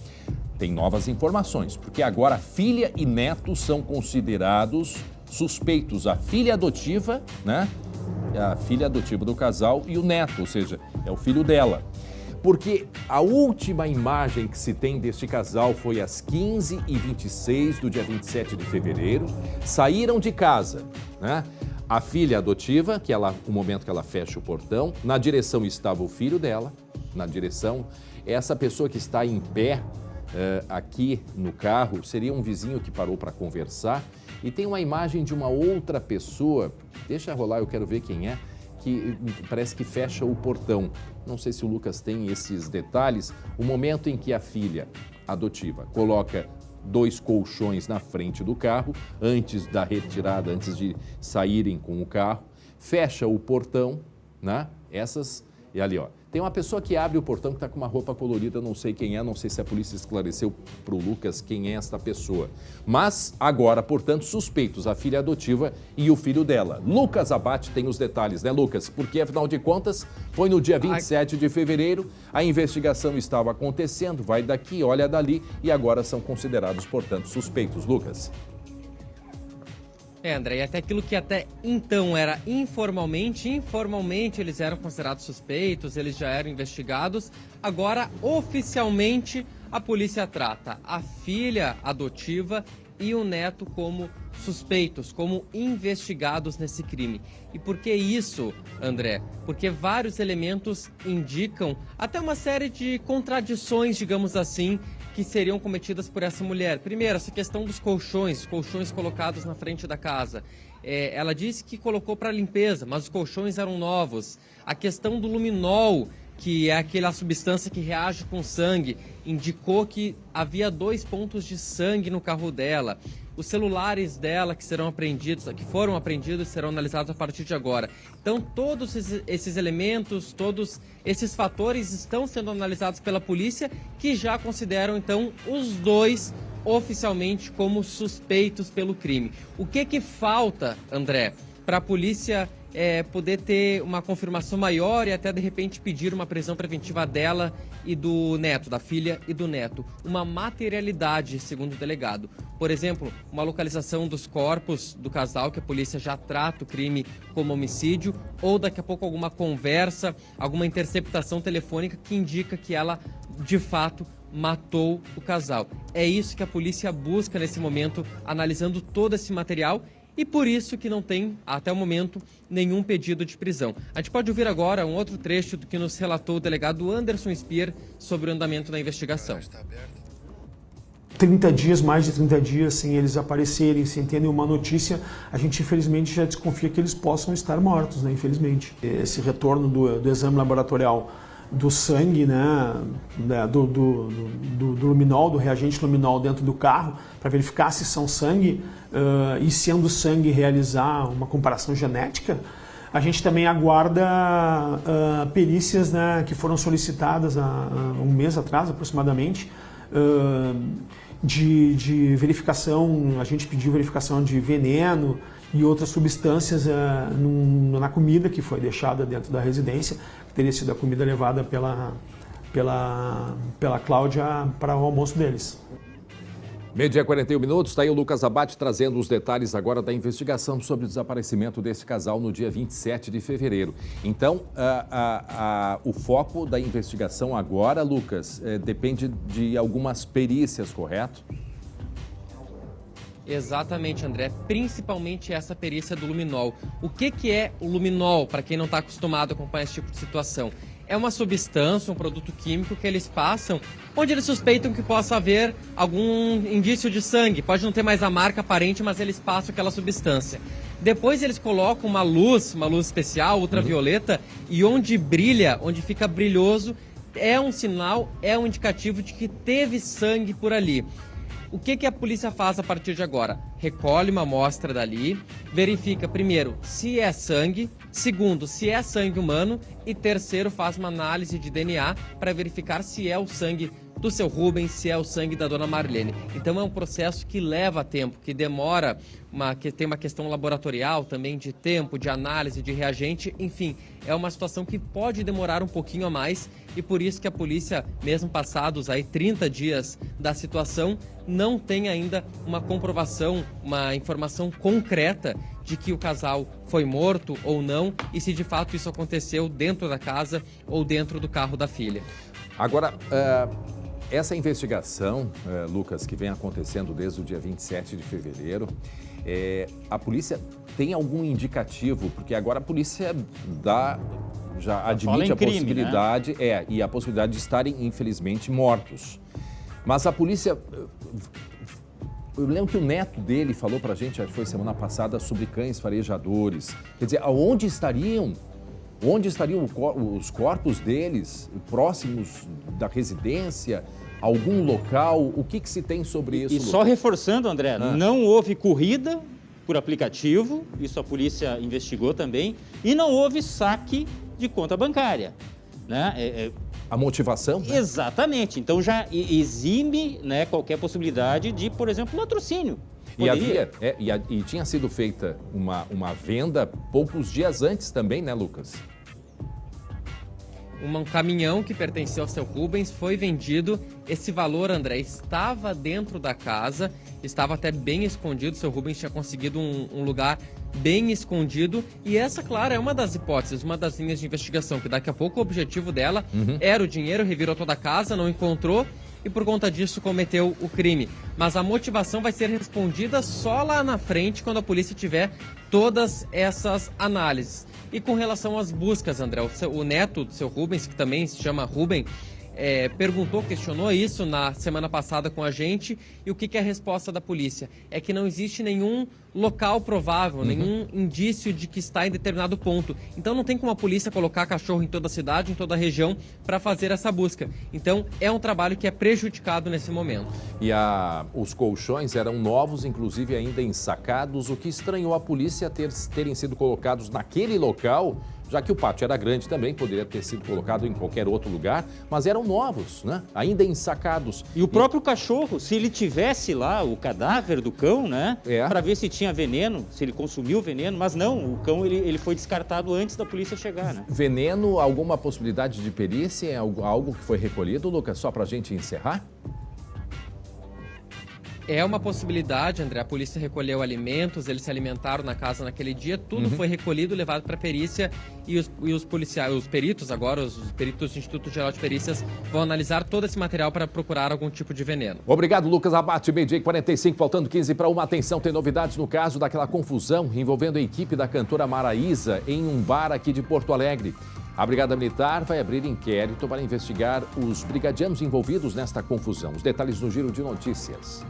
Tem novas informações, porque agora filha e neto são considerados suspeitos. A filha adotiva, né? A filha adotiva do casal e o neto, ou seja, é o filho dela. Porque a última imagem que se tem deste casal foi às 15h26 do dia 27 de fevereiro. Saíram de casa, né? A filha adotiva, o momento que ela fecha o portão, na direção estava o filho dela, na direção. Essa pessoa que está em pé aqui no carro seria um vizinho que parou para conversar. E tem uma imagem de uma outra pessoa, deixa rolar, eu quero ver quem é, que parece que fecha o portão. Não sei se o Lucas tem esses detalhes. O momento em que a filha adotiva coloca 2 colchões na frente do carro, antes da retirada, antes de saírem com o carro, fecha o portão, né? E ali, ó, tem uma pessoa que abre o portão que está com uma roupa colorida, não sei quem é, não sei se a polícia esclareceu para o Lucas quem é esta pessoa. Mas agora, portanto, suspeitos, a filha adotiva e o filho dela. Lucas Abate tem os detalhes, né, Lucas? Porque, afinal de contas, foi no dia 27 de fevereiro, a investigação estava acontecendo, vai daqui, olha dali, e agora são considerados, portanto, suspeitos. Lucas. André, e até aquilo que até então era informalmente eles eram considerados suspeitos, eles já eram investigados, agora oficialmente a polícia trata a filha adotiva e o neto como suspeitos, como investigados nesse crime. E por que isso, André? Porque vários elementos indicam até uma série de contradições, digamos assim, que seriam cometidas por essa mulher. Primeiro, essa questão dos colchões colocados na frente da casa. Ela disse que colocou para limpeza, mas os colchões eram novos. A questão do luminol, que é aquela substância que reage com sangue, indicou que havia 2 pontos de sangue no carro dela. Os celulares dela que foram apreendidos, serão analisados a partir de agora. Então, todos esses elementos, todos esses fatores estão sendo analisados pela polícia, que já consideram, então, os 2 oficialmente como suspeitos pelo crime. O que falta, André, para a polícia poder ter uma confirmação maior e até, de repente, pedir uma prisão preventiva dela e do neto, da filha e do neto? Uma materialidade, segundo o delegado. Por exemplo, uma localização dos corpos do casal, que a polícia já trata o crime como homicídio, ou daqui a pouco alguma conversa, alguma interceptação telefônica que indica que ela, de fato, matou o casal. É isso que a polícia busca nesse momento, analisando todo esse material, e por isso que não tem, até o momento, nenhum pedido de prisão. A gente pode ouvir agora um outro trecho do que nos relatou o delegado Anderson Speer sobre o andamento da investigação. 30 dias, mais de 30 dias sem eles aparecerem, sem ter nenhuma notícia, a gente infelizmente já desconfia que eles possam estar mortos, né? Infelizmente. Esse retorno do exame laboratorial do sangue, né, do luminol, do reagente luminol dentro do carro, para verificar se são sangue, e sendo sangue realizar uma comparação genética. A gente também aguarda perícias, né, que foram solicitadas há um mês atrás aproximadamente, de verificação. A gente pediu verificação de veneno e outras substâncias na comida que foi deixada dentro da residência, que teria sido a comida levada pela Cláudia para o almoço deles. 12h41, está aí o Lucas Abate trazendo os detalhes agora da investigação sobre o desaparecimento desse casal no dia 27 de fevereiro. Então, o foco da investigação agora, Lucas, depende de algumas perícias, correto? Exatamente, André. Principalmente essa perícia do luminol. O que é o luminol, para quem não está acostumado a acompanhar esse tipo de situação? É uma substância, um produto químico que eles passam, onde eles suspeitam que possa haver algum indício de sangue. Pode não ter mais a marca aparente, mas eles passam aquela substância. Depois eles colocam uma luz especial, ultravioleta, e onde brilha, onde fica brilhoso, é um sinal, é um indicativo de que teve sangue por ali. O que a polícia faz a partir de agora? Recolhe uma amostra dali, verifica, primeiro, se é sangue, segundo, se é sangue humano, e terceiro, faz uma análise de DNA para verificar se é o sangue do seu Rubens, se é o sangue da dona Marlene. Então é um processo que leva tempo, que demora, que tem uma questão laboratorial também de tempo, de análise, de reagente, enfim, é uma situação que pode demorar um pouquinho a mais, e por isso que a polícia, mesmo passados aí 30 dias da situação, não tem ainda uma comprovação, uma informação concreta de que o casal foi morto ou não, e se de fato isso aconteceu dentro da casa ou dentro do carro da filha. Agora, essa investigação, Lucas, que vem acontecendo desde o dia 27 de fevereiro, a polícia tem algum indicativo? Porque agora a polícia já admite a possibilidade, né? E a possibilidade de estarem, infelizmente, mortos. Mas a polícia... Eu lembro que o neto dele falou pra gente, acho que foi semana passada, sobre cães farejadores. Quer dizer, onde estariam os corpos deles, próximos da residência, algum local? O que se tem sobre isso? E só reforçando, André, não houve corrida por aplicativo, isso a polícia investigou também, e não houve saque de conta bancária, né? A motivação? Né? Exatamente. Então já exime, né, qualquer possibilidade de, por exemplo, latrocínio. E tinha sido feita uma venda poucos dias antes também, né, Lucas? um caminhão que pertencia ao seu Rubens foi vendido. Esse valor, André, estava dentro da casa, estava até bem escondido. Seu Rubens tinha conseguido um lugar bem escondido. E essa, claro, é uma das hipóteses, uma das linhas de investigação, que daqui a pouco o objetivo dela era o dinheiro, revirou toda a casa, não encontrou e por conta disso cometeu o crime. Mas a motivação vai ser respondida só lá na frente, quando a polícia tiver todas essas análises. E com relação às buscas, André, o neto do seu Rubens, que também se chama Rubem, questionou isso na semana passada com a gente. E o que é a resposta da polícia? É que não existe nenhum local provável, nenhum indício de que está em determinado ponto. Então não tem como a polícia colocar cachorro em toda a cidade, em toda a região, para fazer essa busca. Então é um trabalho que é prejudicado nesse momento. E os colchões eram novos, inclusive ainda ensacados, o que estranhou a polícia terem sido colocados naquele local, já que o pátio era grande também, poderia ter sido colocado em qualquer outro lugar, mas eram novos, né? Ainda ensacados. E o próprio cachorro, se ele tivesse lá o cadáver do cão, né? Para ver se tinha veneno, se ele consumiu veneno, mas não, o cão ele foi descartado antes da polícia chegar, né? Veneno, alguma possibilidade de perícia, algo que foi recolhido, Lucas, só para a gente encerrar? É uma possibilidade, André. A polícia recolheu alimentos, eles se alimentaram na casa naquele dia, tudo foi recolhido, levado para a perícia e os policiais, os peritos agora, os peritos do Instituto Geral de Perícias vão analisar todo esse material para procurar algum tipo de veneno. Obrigado, Lucas Abate. Meio-dia 45, faltando 15 para uma. Atenção, tem novidades no caso daquela confusão envolvendo a equipe da cantora Maraísa em um bar aqui de Porto Alegre. A Brigada Militar vai abrir inquérito para investigar os brigadianos envolvidos nesta confusão. Os detalhes no Giro de Notícias.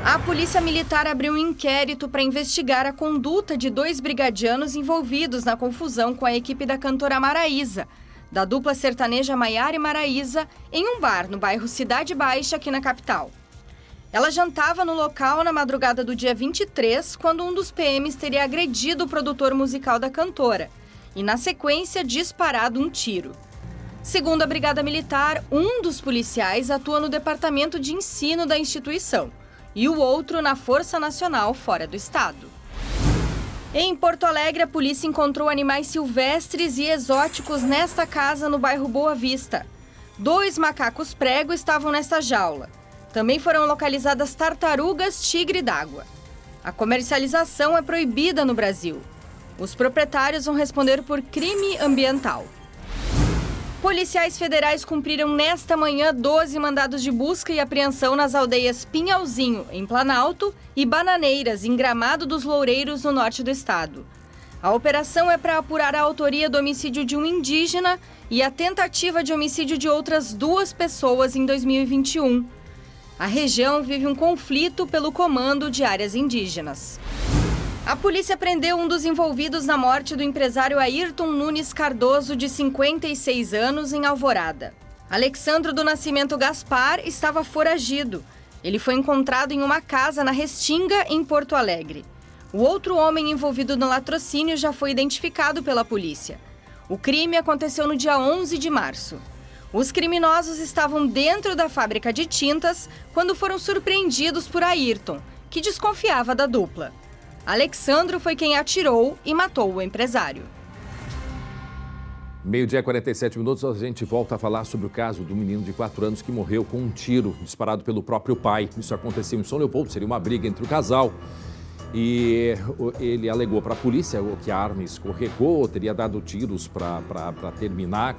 A Polícia Militar abriu um inquérito para investigar a conduta de 2 brigadianos envolvidos na confusão com a equipe da cantora Maraísa, da dupla sertaneja Maiara e Maraísa, em um bar no bairro Cidade Baixa, aqui na capital. Ela jantava no local na madrugada do dia 23, quando um dos PMs teria agredido o produtor musical da cantora e, na sequência, disparado um tiro. Segundo a Brigada Militar, um dos policiais atua no departamento de ensino da instituição e o outro na Força Nacional fora do estado. Em Porto Alegre, a polícia encontrou animais silvestres e exóticos nesta casa no bairro Boa Vista. 2 macacos prego estavam nesta jaula. Também foram localizadas tartarugas tigre d'água. A comercialização é proibida no Brasil. Os proprietários vão responder por crime ambiental. Policiais federais cumpriram nesta manhã 12 mandados de busca e apreensão nas aldeias Pinhalzinho, em Planalto, e Bananeiras, em Gramado dos Loureiros, no norte do estado. A operação é para apurar a autoria do homicídio de um indígena e a tentativa de homicídio de outras 2 pessoas em 2021. A região vive um conflito pelo comando de áreas indígenas. A polícia prendeu um dos envolvidos na morte do empresário Ayrton Nunes Cardoso, de 56 anos, em Alvorada. Alexandro do Nascimento Gaspar estava foragido. Ele foi encontrado em uma casa na Restinga, em Porto Alegre. O outro homem envolvido no latrocínio já foi identificado pela polícia. O crime aconteceu no dia 11 de março. Os criminosos estavam dentro da fábrica de tintas quando foram surpreendidos por Ayrton, que desconfiava da dupla. Alexandro foi quem atirou e matou o empresário. Meio-dia 47 minutos, a gente volta a falar sobre o caso do menino de 4 anos que morreu com um tiro disparado pelo próprio pai. Isso aconteceu em São Leopoldo, seria uma briga entre o casal. E ele alegou para a polícia que a arma escorregou, teria dado tiros para terminar,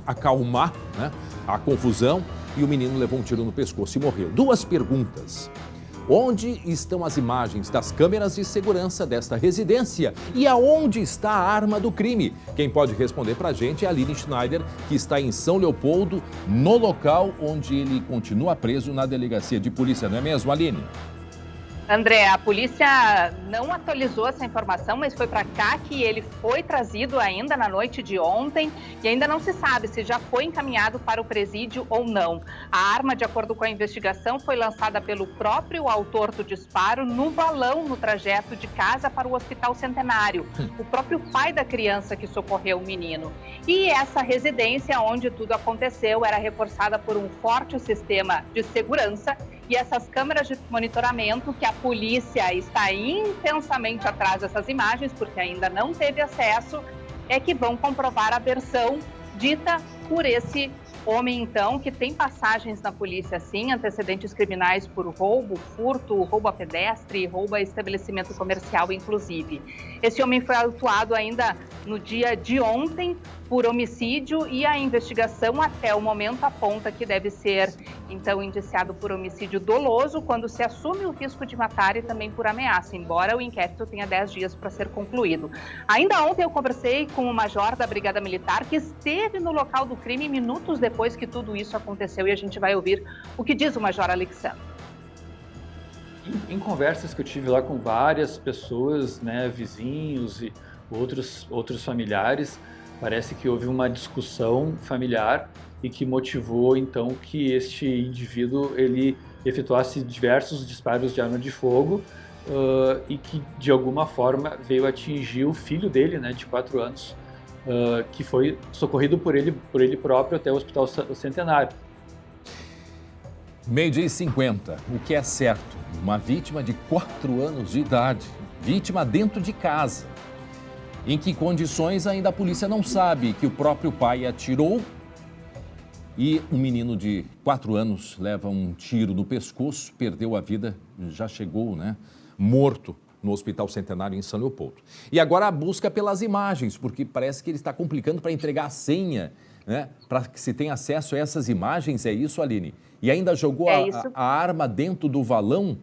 acalmar, né, a confusão. E o menino levou um tiro no pescoço e morreu. 2 perguntas. Onde estão as imagens das câmeras de segurança desta residência? E aonde está a arma do crime? Quem pode responder para a gente é a Aline Schneider, que está em São Leopoldo, no local onde ele continua preso na delegacia de polícia, não é mesmo, Aline? André, a polícia não atualizou essa informação, mas foi para cá que ele foi trazido ainda na noite de ontem e ainda não se sabe se já foi encaminhado para o presídio ou não. A arma, de acordo com a investigação, foi lançada pelo próprio autor do disparo no balão no trajeto de casa para o Hospital Centenário, o próprio pai da criança que socorreu o menino. E essa residência onde tudo aconteceu era reforçada por um forte sistema de segurança e essas câmeras de monitoramento que a polícia está intensamente atrás dessas imagens, porque ainda não teve acesso, é que vão comprovar a versão dita por esse homem, então, que tem passagens na polícia, sim, antecedentes criminais por roubo, furto, roubo a pedestre, roubo a estabelecimento comercial, inclusive. Esse homem foi autuado ainda no dia de ontem por homicídio e a investigação até o momento aponta que deve ser, então, indiciado por homicídio doloso quando se assume o risco de matar e também por ameaça, embora o inquérito tenha 10 dias para ser concluído. Ainda ontem eu conversei com o major da Brigada Militar que esteve no local do crime minutos depois que tudo isso aconteceu e a gente vai ouvir o que diz o major Alexandre. Em conversas que eu tive lá com várias pessoas, né, vizinhos e outros familiares, parece que houve uma discussão familiar e que motivou então que este indivíduo ele efetuasse diversos disparos de arma de fogo e que de alguma forma veio atingir o filho dele, né, de 4 anos, que foi socorrido por ele próprio até o Hospital Centenário. 12h50, o que é certo, uma vítima de 4 anos de idade, vítima dentro de casa. Em que condições ainda a polícia não sabe que o próprio pai atirou e um menino de 4 anos leva um tiro no pescoço, perdeu a vida, já chegou, né, morto no Hospital Centenário em São Leopoldo. E agora a busca pelas imagens, porque parece que ele está complicando para entregar a senha, né, para que se tenha acesso a essas imagens, é isso, Aline? E ainda jogou a arma dentro do valão,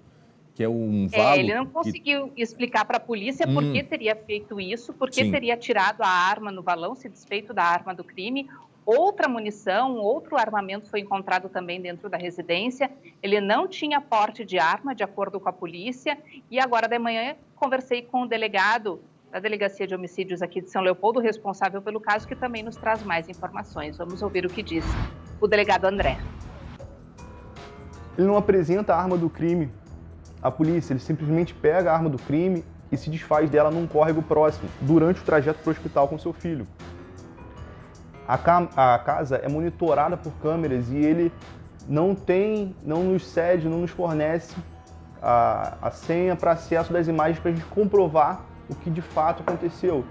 que é um valo... ele não conseguiu explicar para a polícia por que teria feito isso, por que teria tirado a arma no valão, se desfeito da arma do crime. Outra munição, outro armamento foi encontrado também dentro da residência. Ele não tinha porte de arma, de acordo com a polícia. E agora de manhã conversei com o delegado da Delegacia de Homicídios aqui de São Leopoldo, responsável pelo caso, que também nos traz mais informações. Vamos ouvir o que diz o delegado André. Ele não apresenta a arma do crime à polícia, ele simplesmente pega a arma do crime e se desfaz dela num córrego próximo, durante o trajeto para o hospital com seu filho. A casa é monitorada por câmeras e ele não nos cede, não nos fornece a senha para acesso das imagens para a gente comprovar o que de fato aconteceu.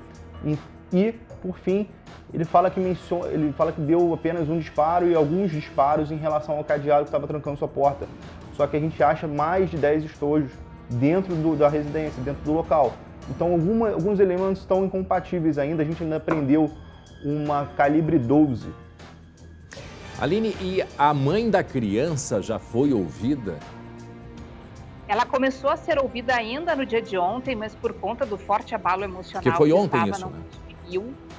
E por fim, ele fala que deu apenas um disparo e alguns disparos em relação ao cadeado que estava trancando sua porta. Só que a gente acha mais de 10 estojos dentro da residência, dentro do local. Então alguns elementos estão incompatíveis ainda, a gente ainda prendeu uma calibre 12. Aline, e a mãe da criança já foi ouvida? Ela começou a ser ouvida ainda no dia de ontem, mas por conta do forte abalo emocional que foi ontem isso, né?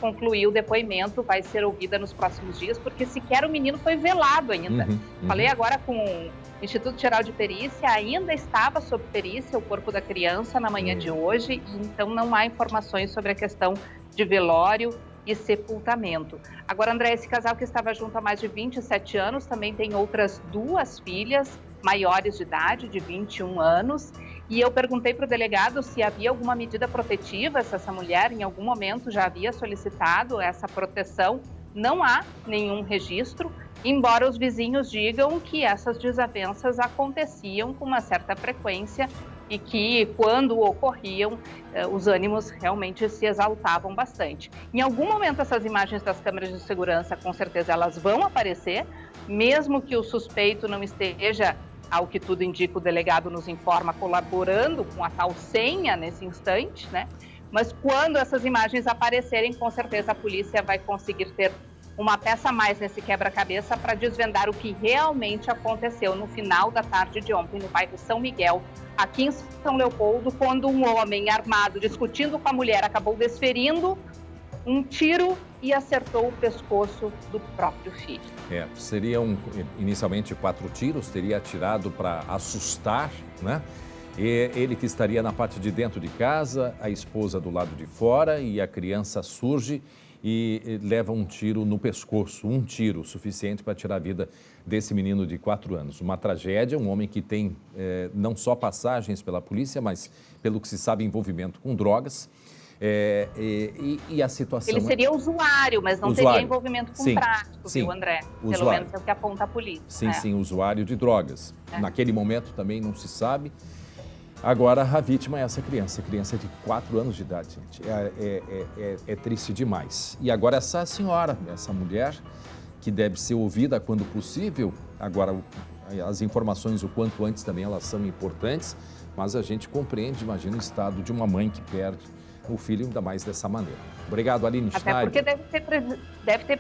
Concluiu o depoimento, vai ser ouvida nos próximos dias, porque sequer o menino foi velado ainda. Falei agora com o Instituto Geral de Perícia, ainda estava sob perícia o corpo da criança na manhã de hoje, então não há informações sobre a questão de velório e sepultamento. Agora, André, esse casal que estava junto há mais de 27 anos também tem outras 2 filhas maiores de idade, de 21 anos, e eu perguntei para o delegado se havia alguma medida protetiva, se essa mulher em algum momento já havia solicitado essa proteção. Não há nenhum registro, embora os vizinhos digam que essas desavenças aconteciam com uma certa frequência e que, quando ocorriam, os ânimos realmente se exaltavam bastante. Em algum momento, essas imagens das câmeras de segurança, com certeza, elas vão aparecer, mesmo que o suspeito não esteja, ao que tudo indica, o delegado nos informa, colaborando com a tal senha nesse instante, né? Mas quando essas imagens aparecerem, com certeza a polícia vai conseguir ter uma peça a mais nesse quebra-cabeça para desvendar o que realmente aconteceu no final da tarde de ontem no bairro São Miguel, aqui em São Leopoldo, quando um homem armado discutindo com a mulher acabou desferindo um tiro e acertou o pescoço do próprio filho. Seriam inicialmente 4 tiros, teria atirado para assustar, né? E ele que estaria na parte de dentro de casa, a esposa do lado de fora, e a criança surge e leva um tiro no pescoço, um tiro suficiente para tirar a vida desse menino de 4 anos. Uma tragédia, um homem que tem não só passagens pela polícia, mas, pelo que se sabe, envolvimento com drogas. E a situação... Ele seria usuário, mas não teria envolvimento com tráfico, viu, André? Pelo usuário. menos é o que aponta a polícia. Sim, usuário de drogas. Naquele momento também não se sabe. Agora, a vítima é essa criança de 4 anos de idade, gente. É triste demais. E agora essa senhora, essa mulher, que deve ser ouvida quando possível. Agora, as informações o quanto antes também elas são importantes, mas a gente compreende, imagina, o estado de uma mãe que perde o filho, ainda mais dessa maneira. Obrigado, Aline Até Schneider. porque deve ter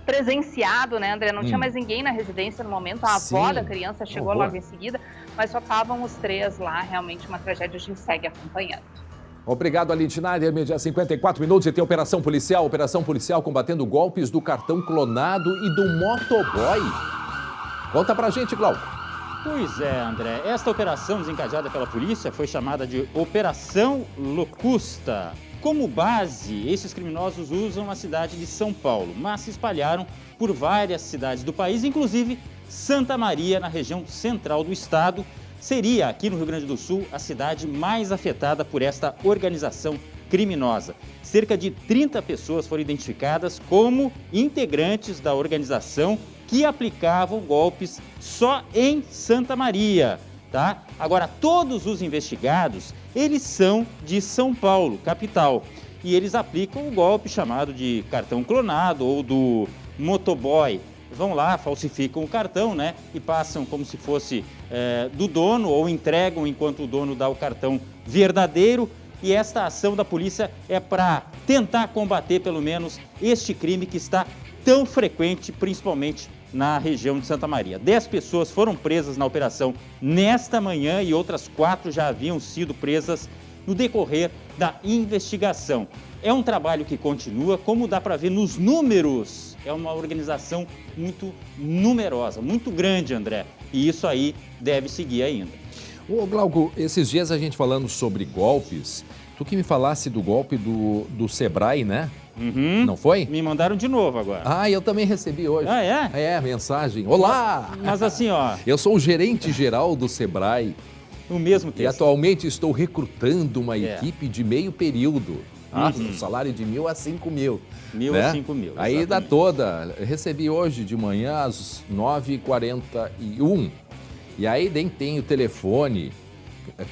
presenciado, né, André? Não tinha mais ninguém na residência no momento. A avó da criança chegou logo em seguida, mas só estavam os 3 lá. Realmente uma tragédia, a gente segue acompanhando. Obrigado, Aline Schneider. Meio-dia 54 minutos e tem operação policial combatendo golpes do cartão clonado e do motoboy. Conta pra gente, Glauco. Pois é, André. Esta operação desencadeada pela polícia foi chamada de Operação Locusta. Como base, esses criminosos usam a cidade de São Paulo, mas se espalharam por várias cidades do país, inclusive Santa Maria, na região central do estado. Seria, aqui no Rio Grande do Sul, a cidade mais afetada por esta organização criminosa. Cerca de 30 pessoas foram identificadas como integrantes da organização que aplicavam golpes só em Santa Maria, tá? Agora, todos os investigados, eles são de São Paulo, capital, e eles aplicam o golpe chamado de cartão clonado ou do motoboy. Vão lá, falsificam o cartão, né? E passam como se fosse do dono ou entregam enquanto o dono dá o cartão verdadeiro. E esta ação da polícia é para tentar combater pelo menos este crime que está tão frequente, principalmente na região de Santa Maria. 10 pessoas foram presas na operação nesta manhã e outras 4 já haviam sido presas no decorrer da investigação. É um trabalho que continua, como dá para ver nos números. É uma organização muito numerosa, muito grande, André. E isso aí deve seguir ainda. Ô, Glauco, esses dias a gente falando sobre golpes, tu que me falasse do golpe do Sebrae, né? Uhum. Não foi? Me mandaram de novo agora. Ah, eu também recebi hoje. Ah, é? É, mensagem. Olá! Mas assim, ó... Eu sou o gerente geral do Sebrae. O mesmo texto. E atualmente estou recrutando uma equipe de meio período. Um salário de 1.000 a 5.000. 1.000 a 5.000. Aí dá toda. Recebi hoje de manhã às 9h41. E aí nem tem o telefone.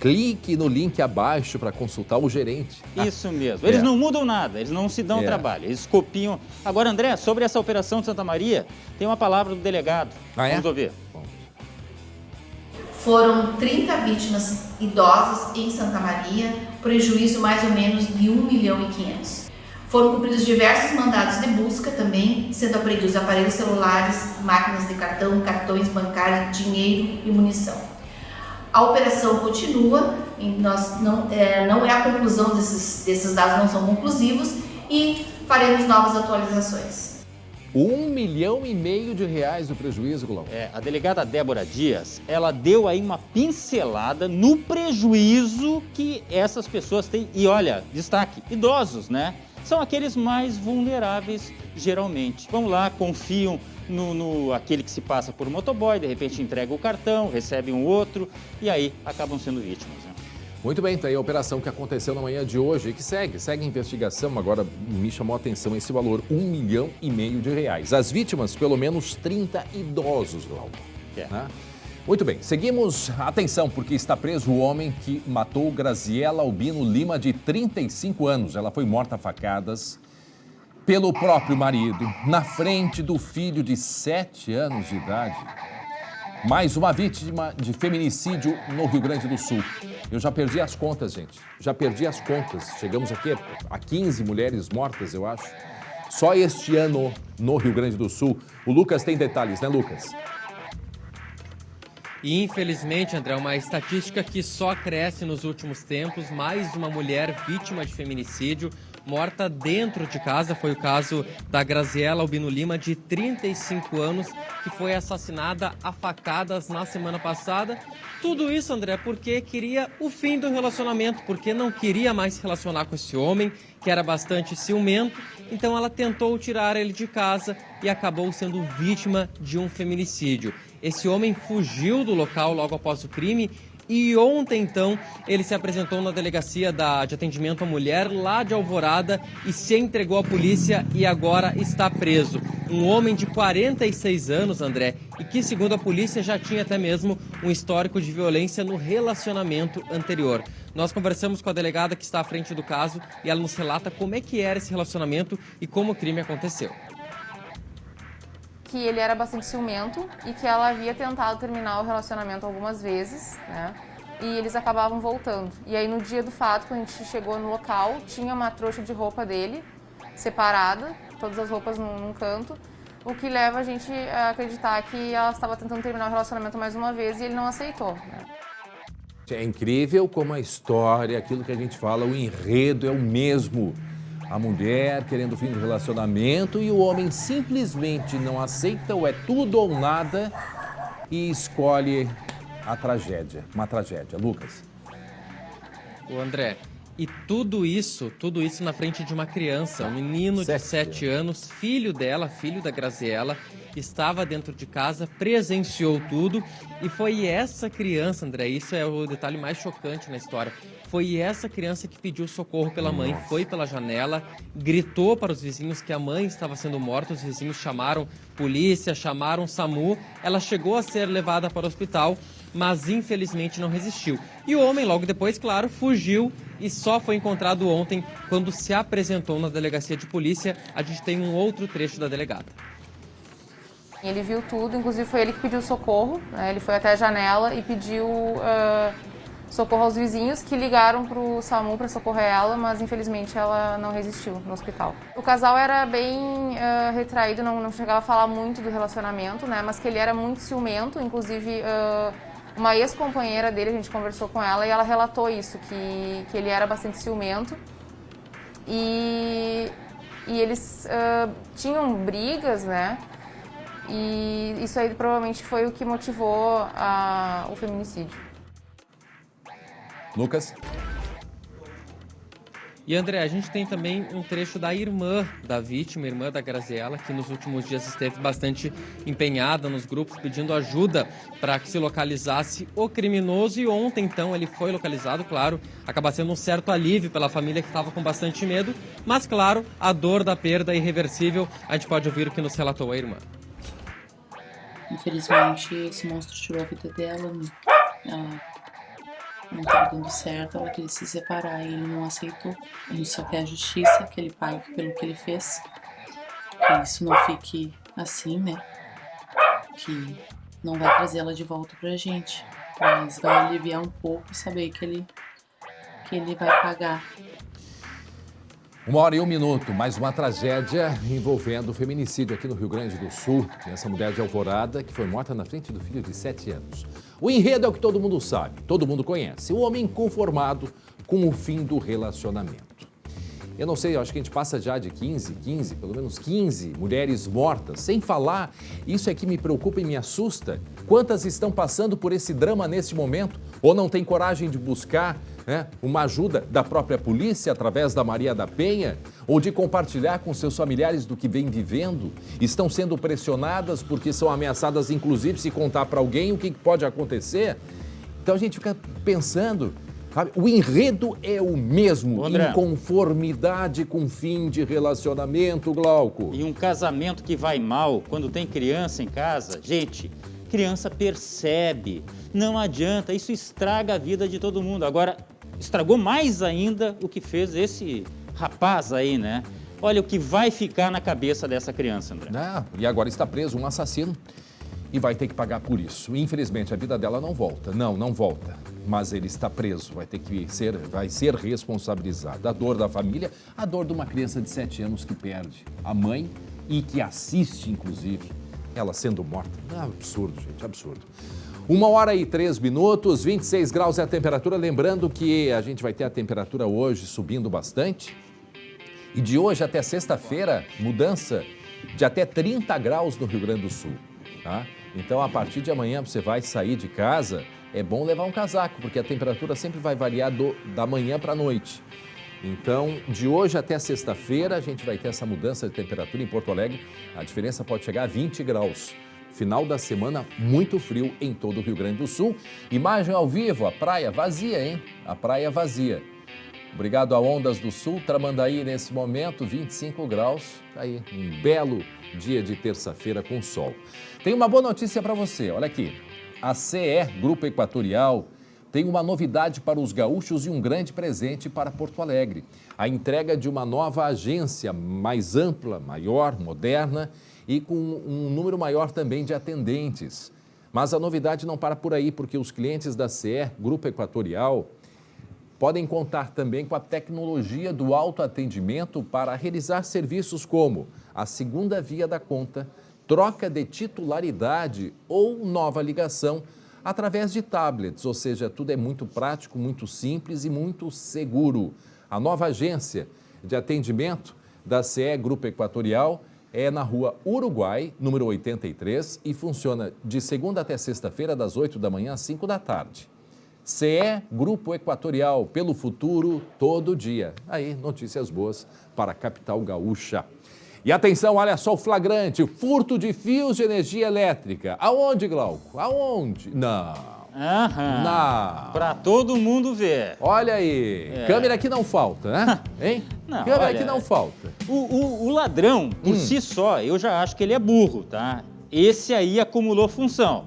Clique no link abaixo para consultar o gerente. Isso mesmo. Eles não mudam nada, eles não se dão trabalho, eles copiam. Agora, André, sobre essa operação de Santa Maria, tem uma palavra do delegado. Vamos ouvir. Foram 30 vítimas idosas em Santa Maria, prejuízo mais ou menos de 1,5 milhão. Foram cumpridos diversos mandados de busca também, sendo apreendidos aparelhos celulares, máquinas de cartão, cartões bancários, dinheiro e munição. A operação continua, não é a conclusão desses dados, não são conclusivos e faremos novas atualizações. 1,5 milhão de reais o prejuízo, Glauco. A delegada Débora Dias, ela deu aí uma pincelada no prejuízo que essas pessoas têm. E olha, destaque, idosos, né? São aqueles mais vulneráveis, geralmente. Vamos lá, confiam no aquele que se passa por motoboy, de repente entrega o cartão, recebe um outro e aí acabam sendo vítimas, né? Muito bem, tá aí a operação que aconteceu na manhã de hoje e que segue a investigação. Agora me chamou a atenção esse valor, 1,5 milhão de reais. As vítimas, pelo menos 30 idosos, Glauco. Né? Muito bem, seguimos. Atenção, porque está preso o homem que matou Graziela Albino Lima, de 35 anos. Ela foi morta a facadas pelo próprio marido, na frente do filho de 7 anos de idade. Mais uma vítima de feminicídio no Rio Grande do Sul. Eu já perdi as contas, gente. Já perdi as contas. Chegamos aqui a 15 mulheres mortas, eu acho. Só este ano no Rio Grande do Sul. O Lucas tem detalhes, né, Lucas? E infelizmente, André, uma estatística que só cresce nos últimos tempos. Mais uma mulher vítima de feminicídio morta dentro de casa. Foi o caso da Graziela Albino Lima, de 35 anos, que foi assassinada a facadas na semana passada. Tudo isso, André, porque queria o fim do relacionamento, porque não queria mais se relacionar com esse homem, que era bastante ciumento. Então ela tentou tirar ele de casa e acabou sendo vítima de um feminicídio. Esse homem fugiu do local logo após o crime E ontem, então, ele se apresentou na delegacia de atendimento à mulher lá de Alvorada e se entregou à polícia e agora está preso. Um homem de 46 anos, André, e que, segundo a polícia, já tinha até mesmo um histórico de violência no relacionamento anterior. Nós conversamos com a delegada que está à frente do caso e ela nos relata como é que era esse relacionamento e como o crime aconteceu. Que ele era bastante ciumento e que ela havia tentado terminar o relacionamento algumas vezes, né? E eles acabavam voltando. E aí no dia do fato, quando a gente chegou no local, tinha uma trouxa de roupa dele separada, todas as roupas num canto, o que leva a gente a acreditar que ela estava tentando terminar o relacionamento mais uma vez e ele não aceitou, né? É incrível como a história, aquilo que a gente fala, o enredo é o mesmo. A mulher querendo o fim do relacionamento e o homem simplesmente não aceita ou é tudo ou nada e escolhe a tragédia, uma tragédia. Lucas. O André, e tudo isso na frente de uma criança, um menino de 7 anos, filho dela, filho da Graziella, estava dentro de casa, presenciou tudo e foi essa criança, André, isso é o detalhe mais chocante na história, foi essa criança que pediu socorro pela mãe, foi pela janela, gritou para os vizinhos que a mãe estava sendo morta, os vizinhos chamaram polícia, chamaram SAMU, ela chegou a ser levada para o hospital, mas infelizmente não resistiu. E o homem logo depois, claro, fugiu e só foi encontrado ontem quando se apresentou na delegacia de polícia. A gente tem um outro trecho da delegada. Ele viu tudo, inclusive foi ele que pediu socorro, né? Ele foi até a janela e pediu socorro aos vizinhos que ligaram para o SAMU para socorrer ela, mas infelizmente ela não resistiu no hospital. O casal era bem retraído, não chegava a falar muito do relacionamento, né? Mas que ele era muito ciumento, inclusive uma ex-companheira dele, a gente conversou com ela e ela relatou isso, que ele era bastante ciumento e eles tinham brigas, né? E isso aí provavelmente foi o que motivou o feminicídio. Lucas? E André, a gente tem também um trecho da irmã da vítima, irmã da Graziella, que nos últimos dias esteve bastante empenhada nos grupos, pedindo ajuda para que se localizasse o criminoso. E ontem, então, ele foi localizado, claro, acaba sendo um certo alívio pela família que estava com bastante medo. Mas, claro, a dor da perda é irreversível. A gente pode ouvir o que nos relatou a irmã. Infelizmente, esse monstro tirou a vida dela, não estava dando certo, ela queria se separar e ele não aceitou. A gente só quer a justiça, que ele pague pelo que ele fez, que isso não fique assim, né? Que não vai trazer ela de volta pra gente, mas vai aliviar um pouco saber que ele vai pagar. 1h e 1 minuto, mais uma tragédia envolvendo feminicídio aqui no Rio Grande do Sul. Essa mulher de Alvorada que foi morta na frente do filho de 7 anos. O enredo é o que todo mundo sabe, todo mundo conhece. O homem inconformado com o fim do relacionamento. Eu não sei, eu acho que a gente passa já de 15, pelo menos 15 mulheres mortas. Sem falar, isso é que me preocupa e me assusta. Quantas estão passando por esse drama neste momento? Ou não têm coragem de buscar uma ajuda da própria polícia através da Maria da Penha? Ou de compartilhar com seus familiares do que vem vivendo? Estão sendo pressionadas porque são ameaçadas, inclusive, se contar para alguém o que pode acontecer? Então a gente fica pensando... Sabe? O enredo é o mesmo, André, inconformidade com fim de relacionamento, Glauco. E um casamento que vai mal quando tem criança em casa, gente, criança percebe, não adianta, isso estraga a vida de todo mundo. Agora, estragou mais ainda o que fez esse rapaz aí, né? Olha o que vai ficar na cabeça dessa criança, André. E agora está preso um assassino e vai ter que pagar por isso. Infelizmente, a vida dela não volta. Não volta. Mas ele está preso, vai ser responsabilizado. A dor da família, a dor de uma criança de 7 anos que perde a mãe e que assiste, inclusive, ela sendo morta. Absurdo, gente, absurdo. 1h e 3 minutos, 26 graus é a temperatura. Lembrando que a gente vai ter a temperatura hoje subindo bastante. E de hoje até sexta-feira, mudança de até 30 graus no Rio Grande do Sul. Tá? Então, a partir de amanhã, você vai sair de casa, é bom levar um casaco, porque a temperatura sempre vai variar da manhã para a noite. Então, de hoje até sexta-feira, a gente vai ter essa mudança de temperatura em Porto Alegre. A diferença pode chegar a 20 graus. Final da semana muito frio em todo o Rio Grande do Sul. Imagem ao vivo, a praia vazia, hein? A praia vazia. Obrigado a Ondas do Sul, Tramandaí nesse momento, 25 graus. Aí, um belo dia de terça-feira com sol. Tem uma boa notícia para você, olha aqui. A CE, Grupo Equatorial, tem uma novidade para os gaúchos e um grande presente para Porto Alegre. A entrega de uma nova agência mais ampla, maior, moderna e com um número maior também de atendentes. Mas a novidade não para por aí, porque os clientes da CE, Grupo Equatorial, podem contar também com a tecnologia do autoatendimento para realizar serviços como a segunda via da conta, troca de titularidade ou nova ligação através de tablets, ou seja, tudo é muito prático, muito simples e muito seguro. A nova agência de atendimento da CE Grupo Equatorial é na Rua Uruguai, número 83, e funciona de segunda até sexta-feira, das 8 da manhã às 5 da tarde. CE Grupo Equatorial, pelo futuro, todo dia. Aí, notícias boas para a capital gaúcha. E atenção, olha só o flagrante, furto de fios de energia elétrica. Aonde, Glauco? Aonde? Não. Não. Para todo mundo ver. Olha aí, câmera que não falta, né? Hein? Não, câmera olha, que não falta. O ladrão, por si só, eu já acho que ele é burro, tá? Esse aí acumulou função.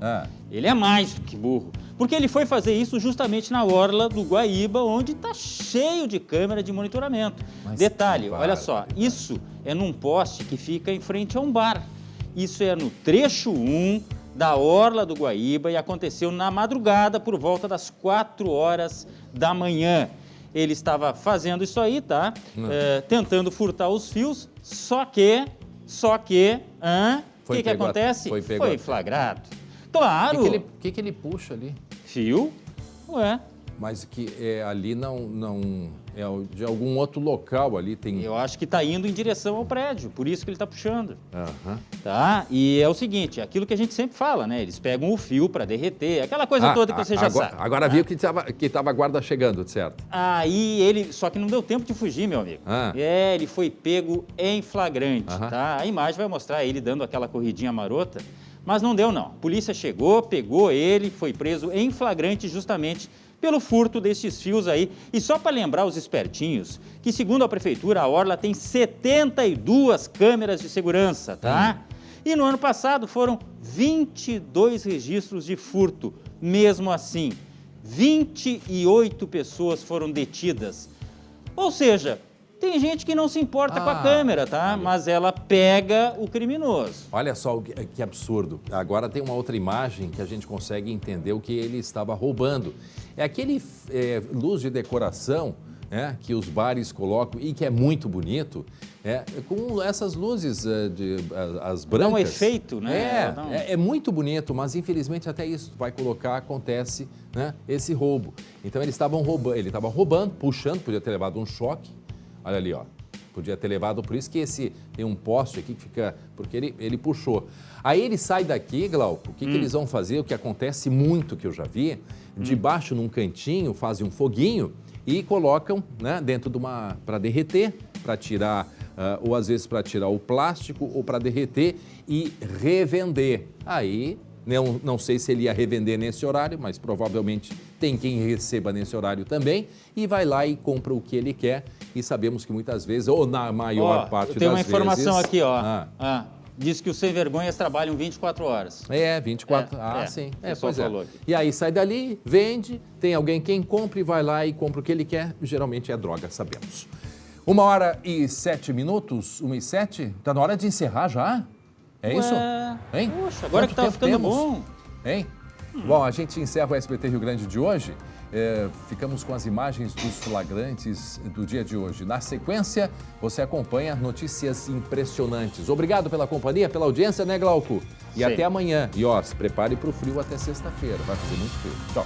Ele é mais do que burro. Porque ele foi fazer isso justamente na orla do Guaíba, onde está cheio de câmera de monitoramento. Mas detalhe, olha só, isso é num poste que fica em frente a um bar. Isso é no trecho 1 da orla do Guaíba e aconteceu na madrugada por volta das 4 horas da manhã. Ele estava fazendo isso aí, tá? Tentando furtar os fios, só que, o que acontece? Foi flagrado. Claro. O que ele puxa ali? Fio? Ué. Mas que ali não é de algum outro local ali tem. Eu acho que está indo em direção ao prédio, por isso que ele está puxando. Tá? E é o seguinte, aquilo que a gente sempre fala, né? Eles pegam o fio para derreter, aquela coisa toda que você já sabe. Agora viu que estava a guarda chegando, certo? Aí ele, só que não deu tempo de fugir, meu amigo. Ele foi pego em flagrante, tá? A imagem vai mostrar ele dando aquela corridinha marota. Mas não deu, não. A polícia chegou, pegou ele, foi preso em flagrante justamente pelo furto desses fios aí. E só para lembrar os espertinhos, que segundo a prefeitura, a orla tem 72 câmeras de segurança, tá? E no ano passado foram 22 registros de furto. Mesmo assim, 28 pessoas foram detidas. Ou seja, tem gente que não se importa com a câmera, tá? Mas ela pega o criminoso. Olha só que absurdo. Agora tem uma outra imagem que a gente consegue entender o que ele estava roubando. É aquele luz de decoração, né, que os bares colocam e que é muito bonito, com essas luzes as brancas. Dá um efeito, né? É muito bonito, mas infelizmente até isso vai colocar, acontece, né, esse roubo. Então ele estava roubando, puxando, podia ter levado um choque. Olha ali, ó. Podia ter levado, por isso que tem um poste aqui que fica, porque ele puxou. Aí ele sai daqui, Glauco, o que eles vão fazer, o que acontece muito, que eu já vi, debaixo num cantinho, fazem um foguinho e colocam, né, dentro de para derreter, para tirar, ou às vezes para tirar o plástico ou para derreter e revender. Aí, não sei se ele ia revender nesse horário, mas provavelmente tem quem receba nesse horário também e vai lá e compra o que ele quer. E sabemos que muitas vezes, ou na maior parte das vezes... Tem uma informação aqui, ó. Diz que os sem vergonhas trabalham 24 horas. 24. Sim. Pois falou aqui. E aí sai dali, vende, tem alguém quem compra e vai lá e compra o que ele quer. Geralmente é droga, sabemos. 1h07, 1h07. Tá na hora de encerrar já? Isso? Hein? Poxa, agora que tá ficando bom. Hein? Bom, a gente encerra o SBT Rio Grande de hoje. Ficamos com as imagens dos flagrantes do dia de hoje. Na sequência, você acompanha notícias impressionantes. Obrigado pela companhia, pela audiência, né, Glauco? E até amanhã. E ó, se prepare para o frio até sexta-feira. Vai fazer muito frio. Tchau.